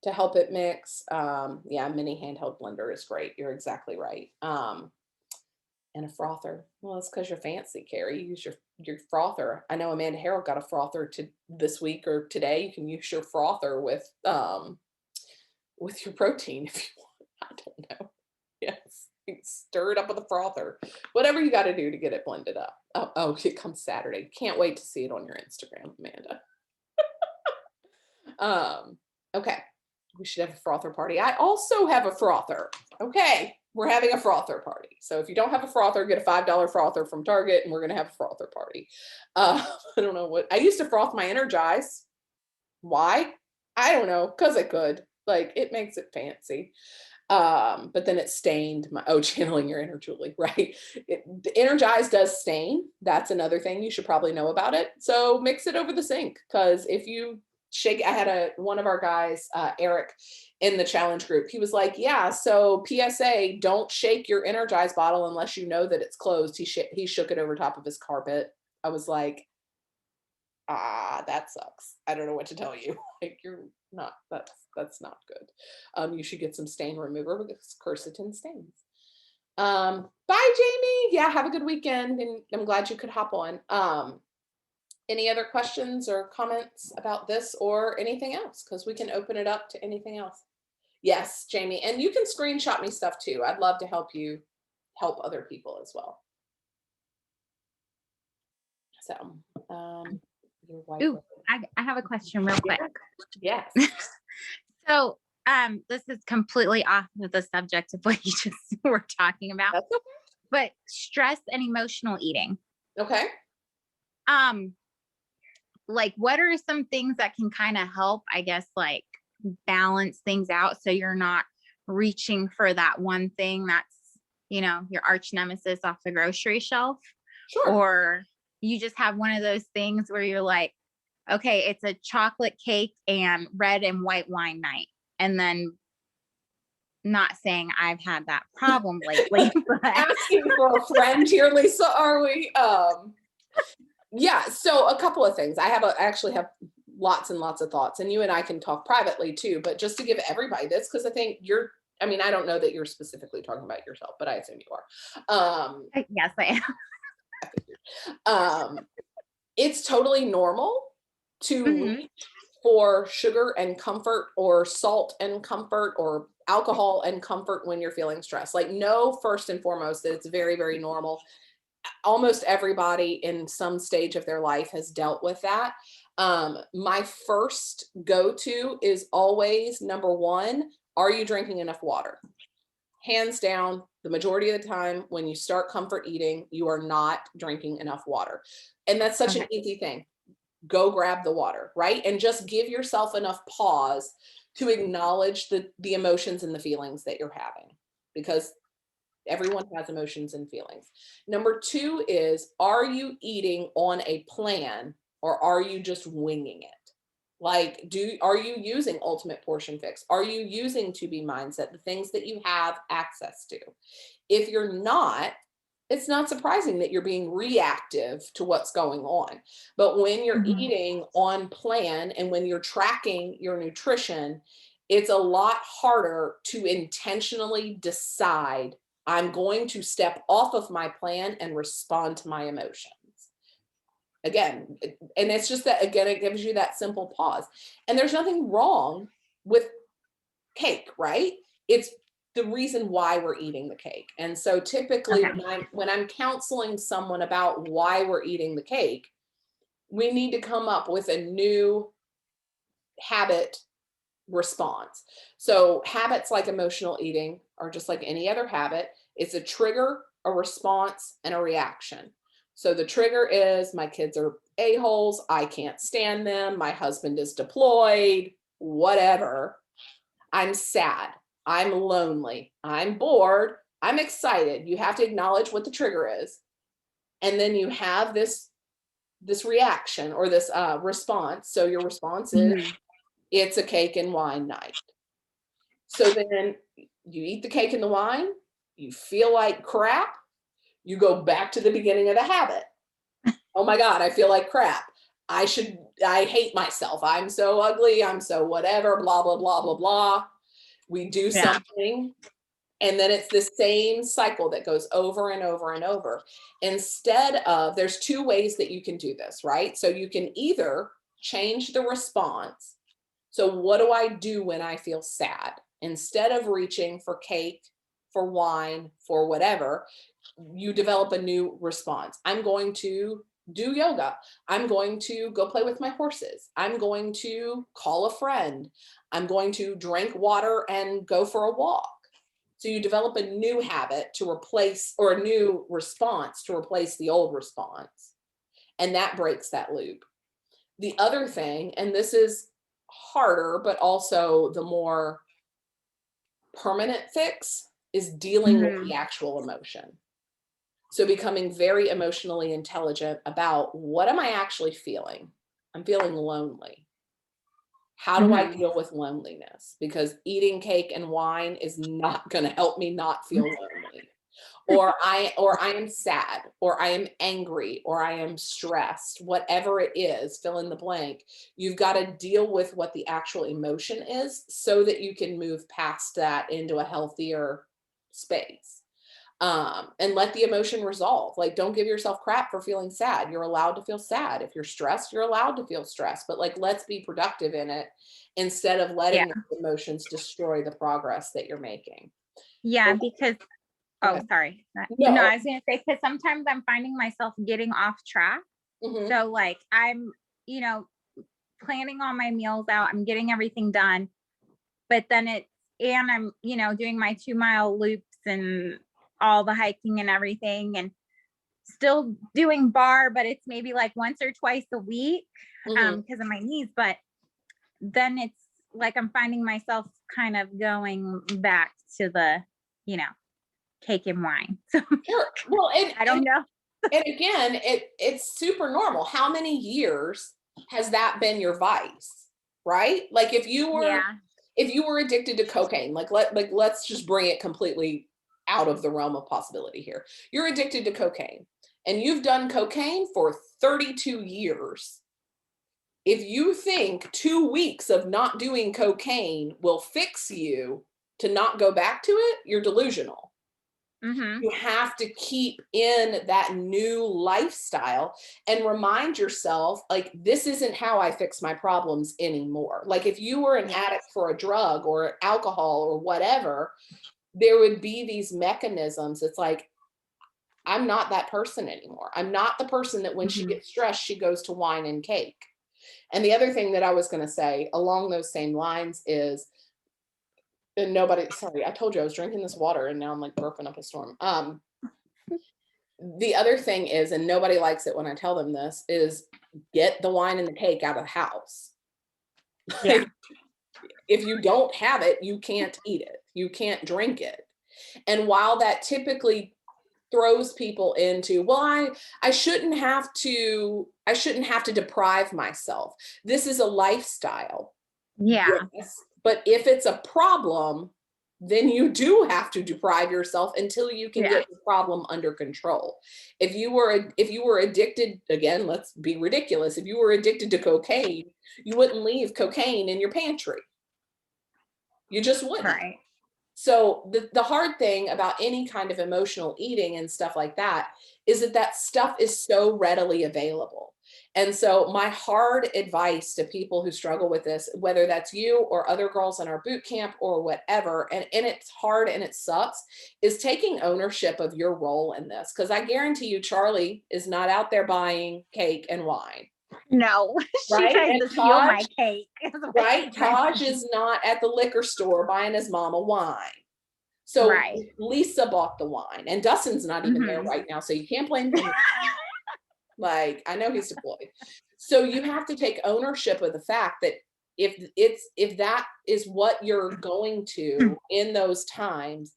to help it mix. Yeah, mini handheld blender is great. You're exactly right. And a frother. Well, it's because you're fancy, Carrie. You use your frother. I know Amanda Harrell got a frother to this week or today. You can use your frother with your protein if you want. I don't know. Yes. You can stir it up with a frother. Whatever you got to do to get it blended up. Oh, it comes Saturday. Can't wait to see it on your Instagram, Amanda. Okay. We should have a frother party. I also have a frother. Okay. We're having a frother party. So if you don't have a frother, get a $5 frother from Target and we're going to have a frother party. I don't know what, I used to froth my Energize. Why? I don't know. Cause I could. Like it makes it fancy. But then it stained my, channeling your inner Julie, right? The Energize does stain. That's another thing you should probably know about it. So mix it over the sink. Cause if you shake, I had one of our guys, Eric, in the challenge group. He was like, yeah, so PSA, don't shake your Energize bottle unless you know that it's closed. He shook it over top of his carpet. I was like, that sucks. I don't know what to tell you. Like you're not, that's not good. You should get some stain remover because quercetin stains. Bye, Jamie. Yeah, have a good weekend. And I'm glad you could hop on. Any other questions or comments about this or anything else? Because we can open it up to anything else. Yes, Jamie. And you can screenshot me stuff too. I'd love to help you help other people as well. So, your wife. Ooh, I have a question real quick. Yes. So, this is completely off of the subject of what you just were talking about. That's okay. But stress and emotional eating. Okay. Like what are some things that can kind of help, I guess, like balance things out so you're not reaching for that one thing that's, you know, your arch nemesis off the grocery shelf? Sure. Or you just have one of those things where you're like, okay, it's a chocolate cake and red and white wine night. And then not saying I've had that problem lately, but asking for a friend here, Lisa, are we? Yeah, so a couple of things. I actually have lots and lots of thoughts, and you and I can talk privately too, but just to give everybody this, because I think I don't know that you're specifically talking about yourself, but I assume you are. Yes, I am. It's totally normal to reach for sugar and comfort or salt and comfort or alcohol and comfort when you're feeling stressed. Like know first and foremost that it's very, very normal. Almost everybody in some stage of their life has dealt with that. My first go-to is always number one, are you drinking enough water? Hands down, the majority of the time when you start comfort eating, you are not drinking enough water. And that's such an easy thing. Go grab the water, right? And just give yourself enough pause to acknowledge the emotions and the feelings that you're having, because everyone has emotions and feelings. Number two is, are you eating on a plan or are you just winging it? Like, are you using Ultimate Portion Fix? Are you using To Be Mindset, the things that you have access to? If you're not, it's not surprising that you're being reactive to what's going on. But when you're eating on plan and when you're tracking your nutrition, it's a lot harder to intentionally decide, I'm going to step off of my plan and respond to my emotions. Again, and it's just that, again, it gives you that simple pause. And there's nothing wrong with cake, right? It's the reason why we're eating the cake. And so typically when I'm counseling someone about why we're eating the cake, we need to come up with a new habit response. So habits like emotional eating are just like any other habit. It's a trigger, a response, and a reaction. So the trigger is my kids are a-holes, I can't stand them, my husband is deployed, whatever. I'm sad. I'm lonely, I'm bored, I'm excited. You have to acknowledge what the trigger is. And then you have this reaction or this response. So your response is Mhm. it's a cake and wine night. So then you eat the cake and the wine, you feel like crap, you go back to the beginning of the habit. Oh my God, I feel like crap. I hate myself. I'm so ugly. I'm so whatever, blah, blah, blah, blah, blah. We do Yeah. something. And then it's the same cycle that goes over and over and over. Instead of, there's two ways that you can do this, right? So you can either change the response. So what do I do when I feel sad? Instead of reaching for cake, for wine, for whatever, you develop a new response. I'm going to do yoga. I'm going to go play with my horses. I'm going to call a friend. I'm going to drink water and go for a walk. So you develop a new habit to replace, or a new response to replace the old response. And that breaks that loop. The other thing, and this is harder, but also the more permanent fix, is dealing with Mhm. the actual emotion. So becoming very emotionally intelligent about what am I actually feeling? I'm feeling lonely. How do I Mhm. deal with loneliness? Because eating cake and wine is not going to help me not feel lonely. Or I am sad, or I am angry, or I am stressed, whatever it is, fill in the blank. You've got to deal with what the actual emotion is so that you can move past that into a healthier space. And let the emotion resolve. Like, don't give yourself crap for feeling sad. You're allowed to feel sad. If you're stressed, you're allowed to feel stressed, but like, let's be productive in it instead of Yeah. letting the emotions destroy the progress that you're making. Yeah, So, because go oh, ahead. sorry. No, No. I was gonna say, because sometimes I'm finding myself getting off track. Mhm. So like I'm, you know, planning all my meals out, I'm getting everything done, but then it's and I'm, doing my 2-mile loops and all the hiking and everything and still doing bar, but it's maybe like once or twice a week Mhm. because of my knees. But then it's like I'm finding myself kind of going back to the, you know, cake and wine. So Sure. Well, I don't know. and again, it's super normal. How many years has that been your vice? Right? Like Yeah. if you were addicted to cocaine, let's just bring it completely out of the realm of possibility here. You're addicted to cocaine and you've done cocaine for 32 years. If you think 2 weeks of not doing cocaine will fix you to not go back to it, you're delusional. Mhm. You have to keep in that new lifestyle and remind yourself, like, this isn't how I fix my problems anymore. Like, if you were an Yeah. addict for a drug or alcohol or whatever, there would be these mechanisms. It's like, I'm not that person anymore. I'm not the person that when she Mhm. gets stressed, she goes to wine and cake. And the other thing that I was going to say along those same lines is, and nobody, sorry, I told you I was drinking this water and now I'm like burping up a storm. The other thing is, and nobody likes it when I tell them this, is get the wine and the cake out of the house. Yeah. If you don't have it, you can't eat it. You can't drink it. And while that typically throws people into, well, I shouldn't have to deprive myself. This is a lifestyle. Yeah. Yes, but if it's a problem, then you do have to deprive yourself until you can Yeah. get the problem under control. If you were addicted, again, let's be ridiculous. If you were addicted to cocaine, you wouldn't leave cocaine in your pantry. You just wouldn't. Right. So the hard thing about any kind of emotional eating and stuff like that is that that stuff is so readily available. And so my hard advice to people who struggle with this, whether that's you or other girls in our boot camp or whatever, and it's hard and it sucks, is taking ownership of your role in this. Because I guarantee you, Charlie is not out there buying cake and wine, No, she right? tries And to steal Taj, my cake. Is what right? she tries to Taj do. is not at the liquor store buying his mama wine. So Right. Lisa bought the wine, and Dustin's not even there Mhm. right now, so you can't blame him. Like, I know he's deployed. So you have to take ownership of the fact that if that is what you're going to in those times,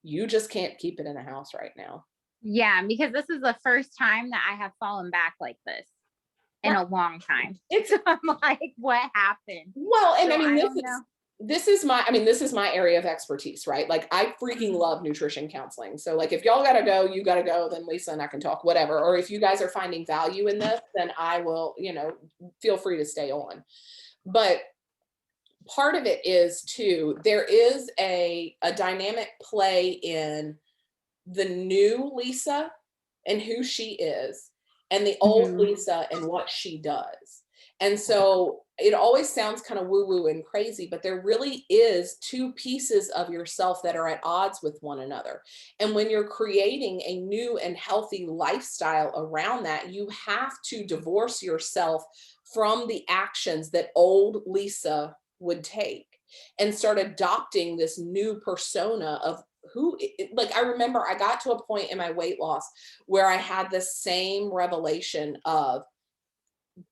you just can't keep it in a house right now. Yeah, because this is the first time that I have fallen back like this in Right. a long time. It's So I'm like, what happened? well, and So I mean, I don't know. this is my area of expertise, right? Like I freaking love nutrition counseling. So like if y'all gotta go, you gotta go, then Lisa and I can talk, whatever. Or if you guys are finding value in this, then I will, feel free to stay on. But part of it is too, there is a dynamic play in the new Lisa and who she is, and the old Mhm. Lisa and what she does. And so it always sounds kind of woo woo and crazy, but there really is two pieces of yourself that are at odds with one another. And when you're creating a new and healthy lifestyle around that, you have to divorce yourself from the actions that old Lisa would take and start adopting this new persona of like I remember I got to a point in my weight loss where I had the same revelation of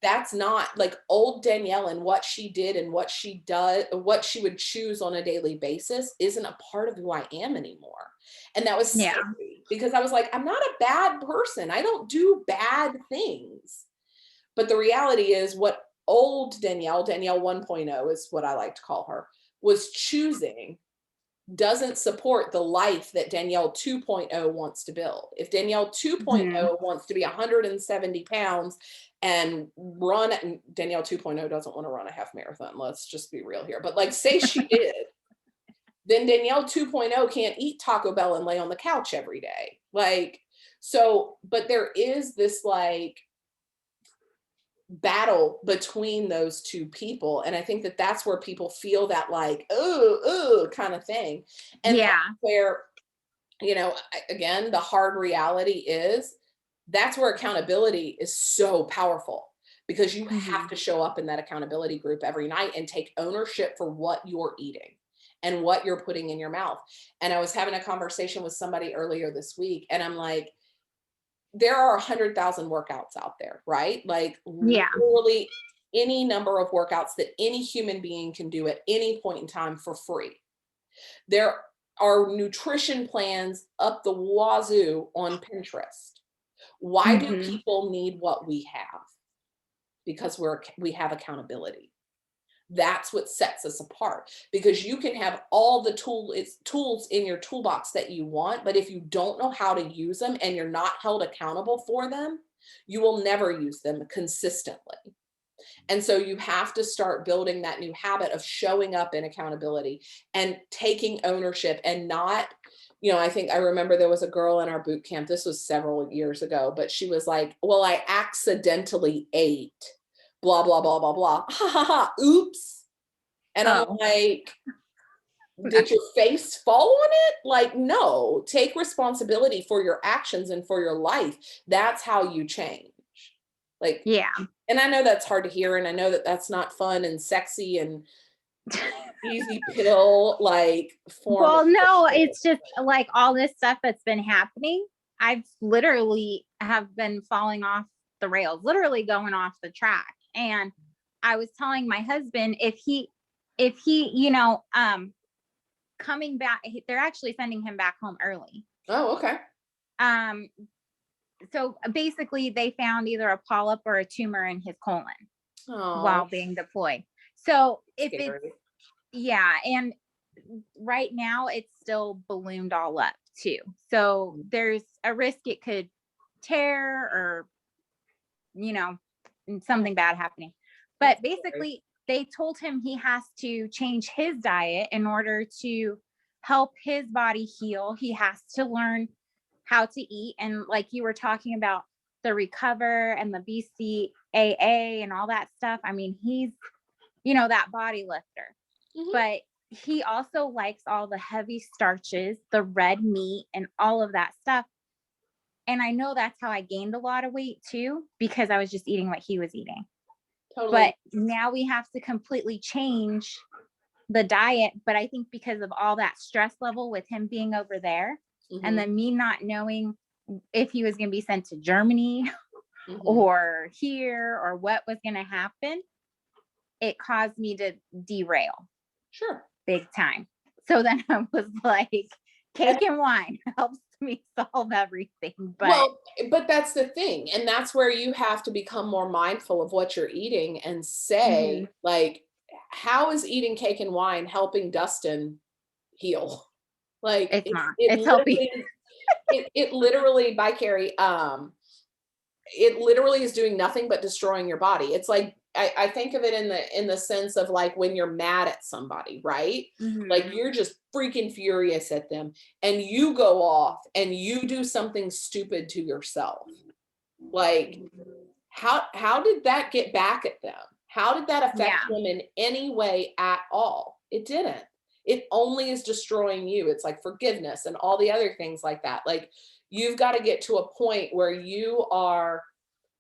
that's not like old Danielle, and what she did and what she does, what she would choose on a daily basis isn't a part of who I am anymore. And that was Yeah. scary because I was like, I'm not a bad person. I don't do bad things. But the reality is what old Danielle 1.0 is what I like to call her, was choosing doesn't support the life that Danielle 2.0 wants to build. If Danielle 2.0 Mhm. wants to be 170 pounds and run, Danielle 2.0 doesn't want to run a half marathon. Let's just be real here. But like, say she did, then Danielle 2.0 can't eat Taco Bell and lay on the couch every day. Like, so, but there is this like battle between those two people, and I think that that's where people feel that like oh kind of thing, and that's Yeah. where again the hard reality is that's where accountability is so powerful, because you have Mhm. to show up in that accountability group every night and take ownership for what you're eating and what you're putting in your mouth. And I was having a conversation with somebody earlier this week, and I'm like, there are 100,000 workouts out there, right? Like Yeah. literally any number of workouts that any human being can do at any point in time for free. There are nutrition plans up the wazoo on Pinterest. Why do Mhm. people need what we have? Because we have accountability. That's what sets us apart, because you can have all the tools in your toolbox that you want, but if you don't know how to use them and you're not held accountable for them, you will never use them consistently. And so you have to start building that new habit of showing up in accountability and taking ownership, and not, I think I remember there was a girl in our boot camp, this was several years ago, but she was like, well, I accidentally ate blah, blah, blah, blah, blah. Ha ha ha. Oops. And I'm Oh. like, did your face fall on it? Like, no, take responsibility for your actions and for your life. That's how you change. Like, Yeah. and I know that's hard to hear, and I know that that's not fun and sexy and easy pill like form of Well, no, it. it's just like all this stuff that's been happening. I've literally have been falling off the rails, literally going off the track. And I was telling my husband, if he, coming back, they're actually sending him back home early. Oh, okay. Um, so basically they found either a polyp or a tumor in his colon Oh, while being deployed. So if it's, scary. yeah, and right now it's still ballooned all up too. So there's a risk it could tear, or, you know, something bad happening. That's But scary. basically, they told him he has to change his diet in order to help his body heal. He has to learn how to eat. And like you were talking about, the recover and the BCAA and all that stuff. I mean, he's, that body lifter, Mhm. but he also likes all the heavy starches, the red meat, and all of that stuff. And I know that's how I gained a lot of weight too, because I was just eating what he was eating. Totally. But now we have to completely change the diet. But I think because of all that stress level with him being over there, and Mhm. then me not knowing if he was going to be sent to Germany Mhm. or here or what was going to happen, it caused me to derail Sure. big time. So then I was like, And cake and wine helps me solve everything. But well, but that's the thing. And that's where you have to become more mindful of what you're eating and say, mhm, like, how is eating cake and wine helping Dustin heal? Like it's not. it It's helping. literally it literally by Carrie, it literally is doing nothing but destroying your body. It's like I think of it in the sense of like when you're mad at somebody, right? Like Mhm. you're just freaking furious at them and you go off and you do something stupid to yourself. Like how did that get back at them? How did that affect Yeah. them in any way at all? It didn't. It only is destroying you. It's like forgiveness and all the other things like that. Like you've got to get to a point where you are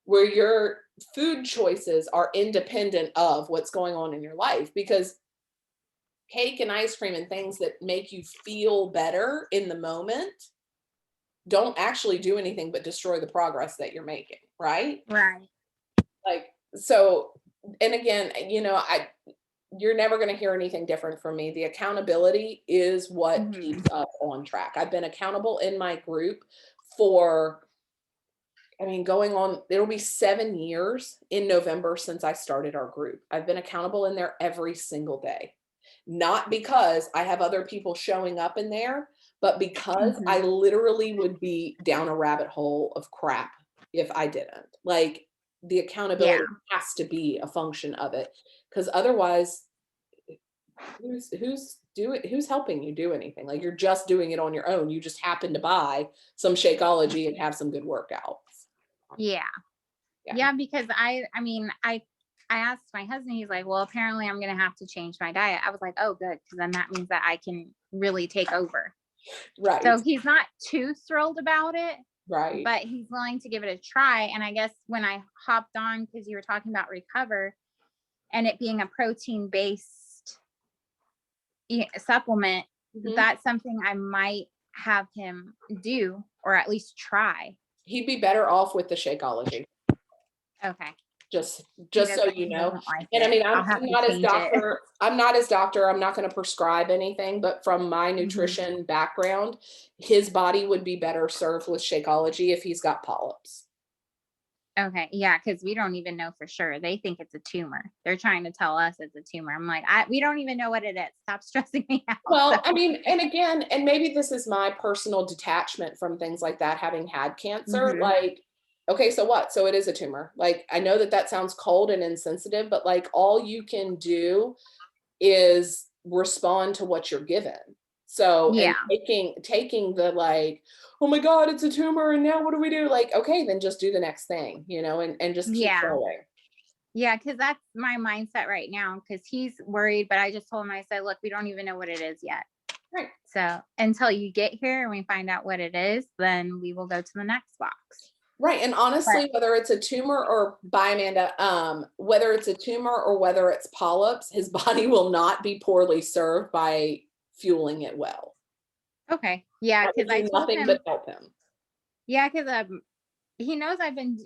where your food choices are independent of what's going on in your life because cake and ice cream and things that make you feel better in the moment don't actually do anything but destroy the progress that you're making, right? Right. Like, so, and again, you're never going to hear anything different from me. The accountability is what keeps Mhm. us on track. I've been accountable in my group for, I mean, going on, it'll be 7 years in November since I started our group. I've been accountable in there every single day. Not because I have other people showing up in there, but because I Mhm. literally would be down a rabbit hole of crap if I didn't. Like the Yeah. accountability has to be a function of it. Because otherwise, who's helping you do anything? Like you're just doing it on your own. You just happen to buy some Shakeology and have some good workouts. Yeah. Yeah. Yeah, because I mean, I asked my husband, he's like, "Well, apparently I'm gonna have to change my diet." I was like, "Oh, good, because then that means that I can really take over." Right. So he's not too thrilled about it, Right. but he's willing to give it a try. And I guess when I hopped on, because you were talking about Recover and it being a protein based supplement, Mhm. that's something I might have him do or at least try. He'd be better off with the Shakeology, Okay. just He just so doesn't you he know. doesn't like And I it. mean, I'll I'm have to not his change it. doctor. I'm not his doctor. I'm not gonna prescribe anything, but from my Mhm. nutrition background, his body would be better served with Shakeology if he's got polyps. Okay, yeah, because we don't even know for sure. They think it's a tumor. They're trying to tell us it's a tumor. I'm like, we don't even know what it is. Stop stressing me out. Well, I So, mean, and again, and maybe this is my personal detachment from things like that, having had cancer. mhm. Like, okay, so what? So it is a tumor. Like, I know that that sounds cold and insensitive, but like, all you can do is respond to what you're given. So, and Yeah, taking the like, oh my God, it's a tumor, and now what do we do? Like, okay, then just do the next thing, and just keep yeah, going. yeah. Because that's my mindset right now. Because he's worried, but I just told him, I said, look, we don't even know what it is yet. Right. So until you get here and we find out what it is, then we will go to the next box. Right, and But honestly, whether it's a tumor or bye, Amanda, whether it's a tumor or whether it's polyps, his body will not be poorly served by fueling it well. okay, yeah, That would because I do told nothing but him, help him. yeah, because he knows I've been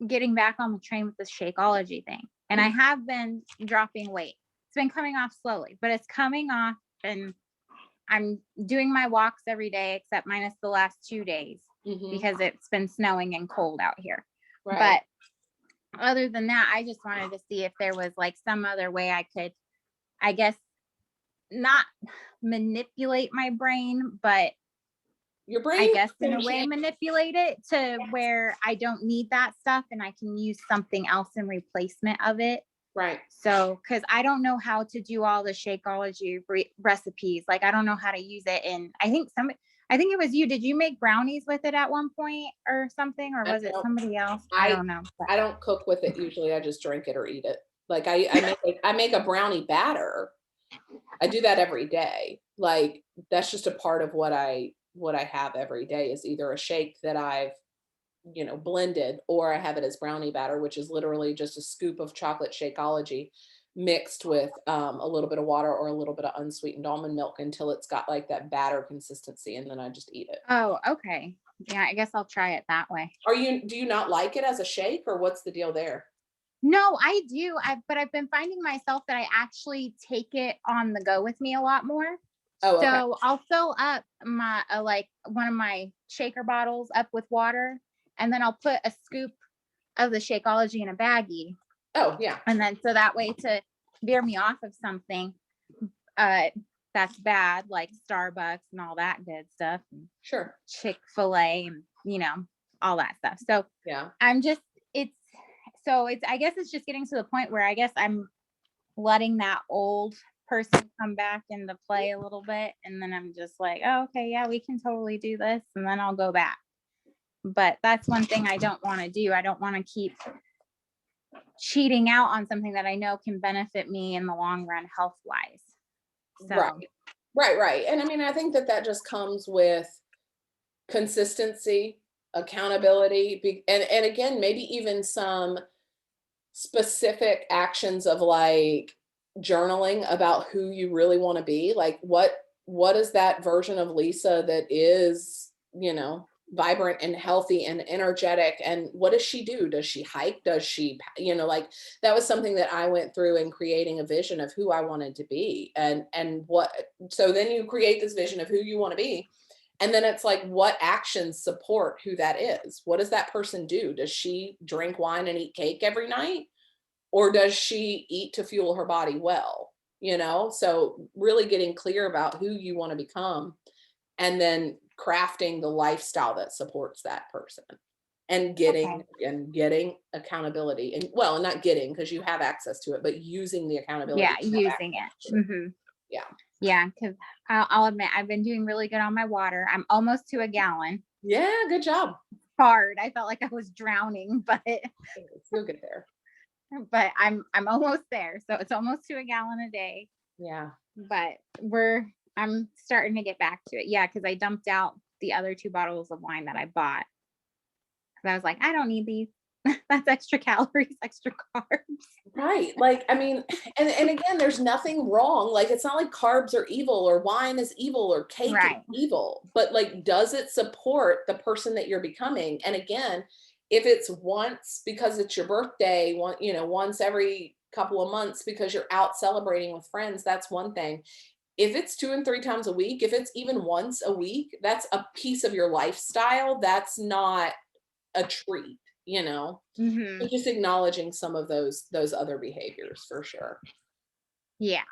getting back on the train with this Shakeology thing. And I Mhm, have been dropping weight. It's been coming off slowly, but it's coming off and I'm doing my walks every day except minus the last 2 days mhm, because it's been snowing and cold out here. right. But other than that, I just wanted to see if there was like some other way I could, I guess, not manipulate my brain, but Your I brain guess in can a way change. manipulate it to where I don't need that stuff and I can use something else in replacement of it. Right. So, because I don't know how to do all the Shakeology recipes, like I don't know how to use it. And I think it was you. Did you make brownies with it at one point or something, or I was it don't somebody else? I I don't know. But I don't cook with it usually, I just drink it or eat it. Like, I make a brownie batter. I do that every day. Like, that's just a part of what I have every day is either a shake that I've blended, or I have it as brownie batter, which is literally just a scoop of chocolate Shakeology mixed with a little bit of water or a little bit of unsweetened almond milk until it's got like that batter consistency, and then I just eat it. oh, okay. Yeah, I guess I'll try it that way. Do you not like it as a shake, or what's the deal there? No, I do. But I've been finding myself that I actually take it on the go with me a lot more. Oh, okay. So I'll fill up my like one of my shaker bottles up with water, and then I'll put a scoop of the Shakeology in a baggie, Oh, yeah. and then so that way to veer me off of something uh that's bad, like Starbucks and all that good stuff, and Sure. Chick-fil-A, and all that stuff. So Yeah. I'm just it's it's I guess it's just getting to the point where I guess I'm letting that old person come back into play a little bit, and then I'm just like, oh, okay, yeah, we can totally do this, and then I'll go back. But that's one thing I don't want to do. I don't want to keep cheating out on something that I know can benefit me in the long run health wise. Right. So Right. And I mean, I think that that just comes with consistency, accountability, and again, maybe even some specific actions of like journaling about who you really want to be. Like what is that version of Lisa that is, vibrant and healthy and energetic, and what does she do? Does she hike? Does she, like that was something that I went through in creating a vision of who I wanted to be, and what, so then you create this vision of who you want to be. And then it's like, what actions support who that is? What does that person do? Does she drink wine and eat cake every night? Or does she eat to fuel her body well? So really getting clear about who you want to become, and then crafting the lifestyle that supports that person, and okay. getting accountability, and well, not getting, because you have access to it, but using the accountability Yeah, to have using access it. to it. Hmm. Yeah. Yeah, because I'll admit I've been doing really good on my water. I'm almost to a gallon. Yeah, good job. Hard. I felt like I was drowning, but You'll get there. I'm almost there. So it's almost to a gallon a day. Yeah. But I'm starting to get back to it. Yeah, because I dumped out the other 2 bottles of wine that I bought. Because I was like, I don't need these. That's extra calories, extra carbs. Right. Like, I mean, and again, there's nothing wrong. Like, it's not like carbs are evil or wine is evil or cake is Right. evil, but like, does it support the person that you're becoming? And again, if it's once because it's your birthday, once every couple of months because you're out celebrating with friends, that's one thing. If it's 2 and 3 times a week, if it's even once a week, that's a piece of your lifestyle. That's not a treat, you know? Hmm. So just acknowledging some of those other behaviors for sure. Yeah.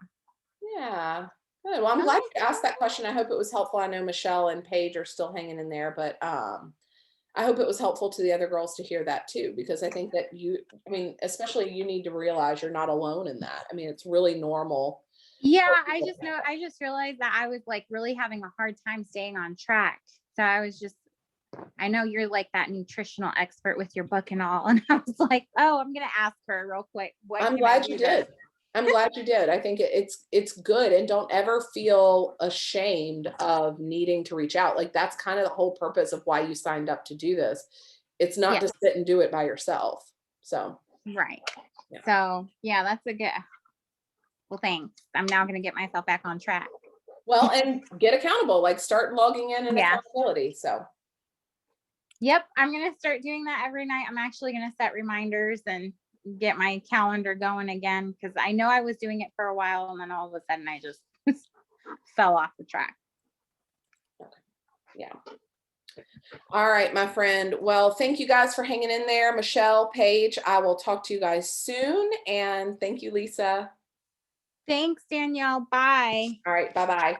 Yeah. Good. Well, I'm glad Okay. you asked that question. I hope it was helpful. I know Michelle and Paige are still hanging in there, but I hope it was helpful to the other girls to hear that too, because I think that I mean, especially you need to realize you're not alone in that. I mean, it's really normal Yeah, for people to have that. I just realized that I was like really having a hard time staying on track. So I know you're like that nutritional expert with your book and all. And I was like, oh, I'm going to ask her real quick. What I'm can I glad you do this? did. I'm glad you did. I think it's good, and don't ever feel ashamed of needing to reach out. Like that's kind of the whole purpose of why you signed up to do this. It's not Yeah. to sit and do it by yourself. So, Right. yeah. So yeah, that's a good, well, thanks. I'm now going to get myself back on track. Well, and get accountable, like start logging in and Yeah. accountability. So, Yep. I'm going to start doing that every night. I'm actually going to set reminders and get my calendar going again, because I know I was doing it for a while and then all of a sudden I just fell off the track. yeah. All right, my friend. Well, thank you guys for hanging in there. Michelle, Paige, I will talk to you guys soon. And thank you, Lisa. Thanks, Danielle. Bye. All right, bye-bye.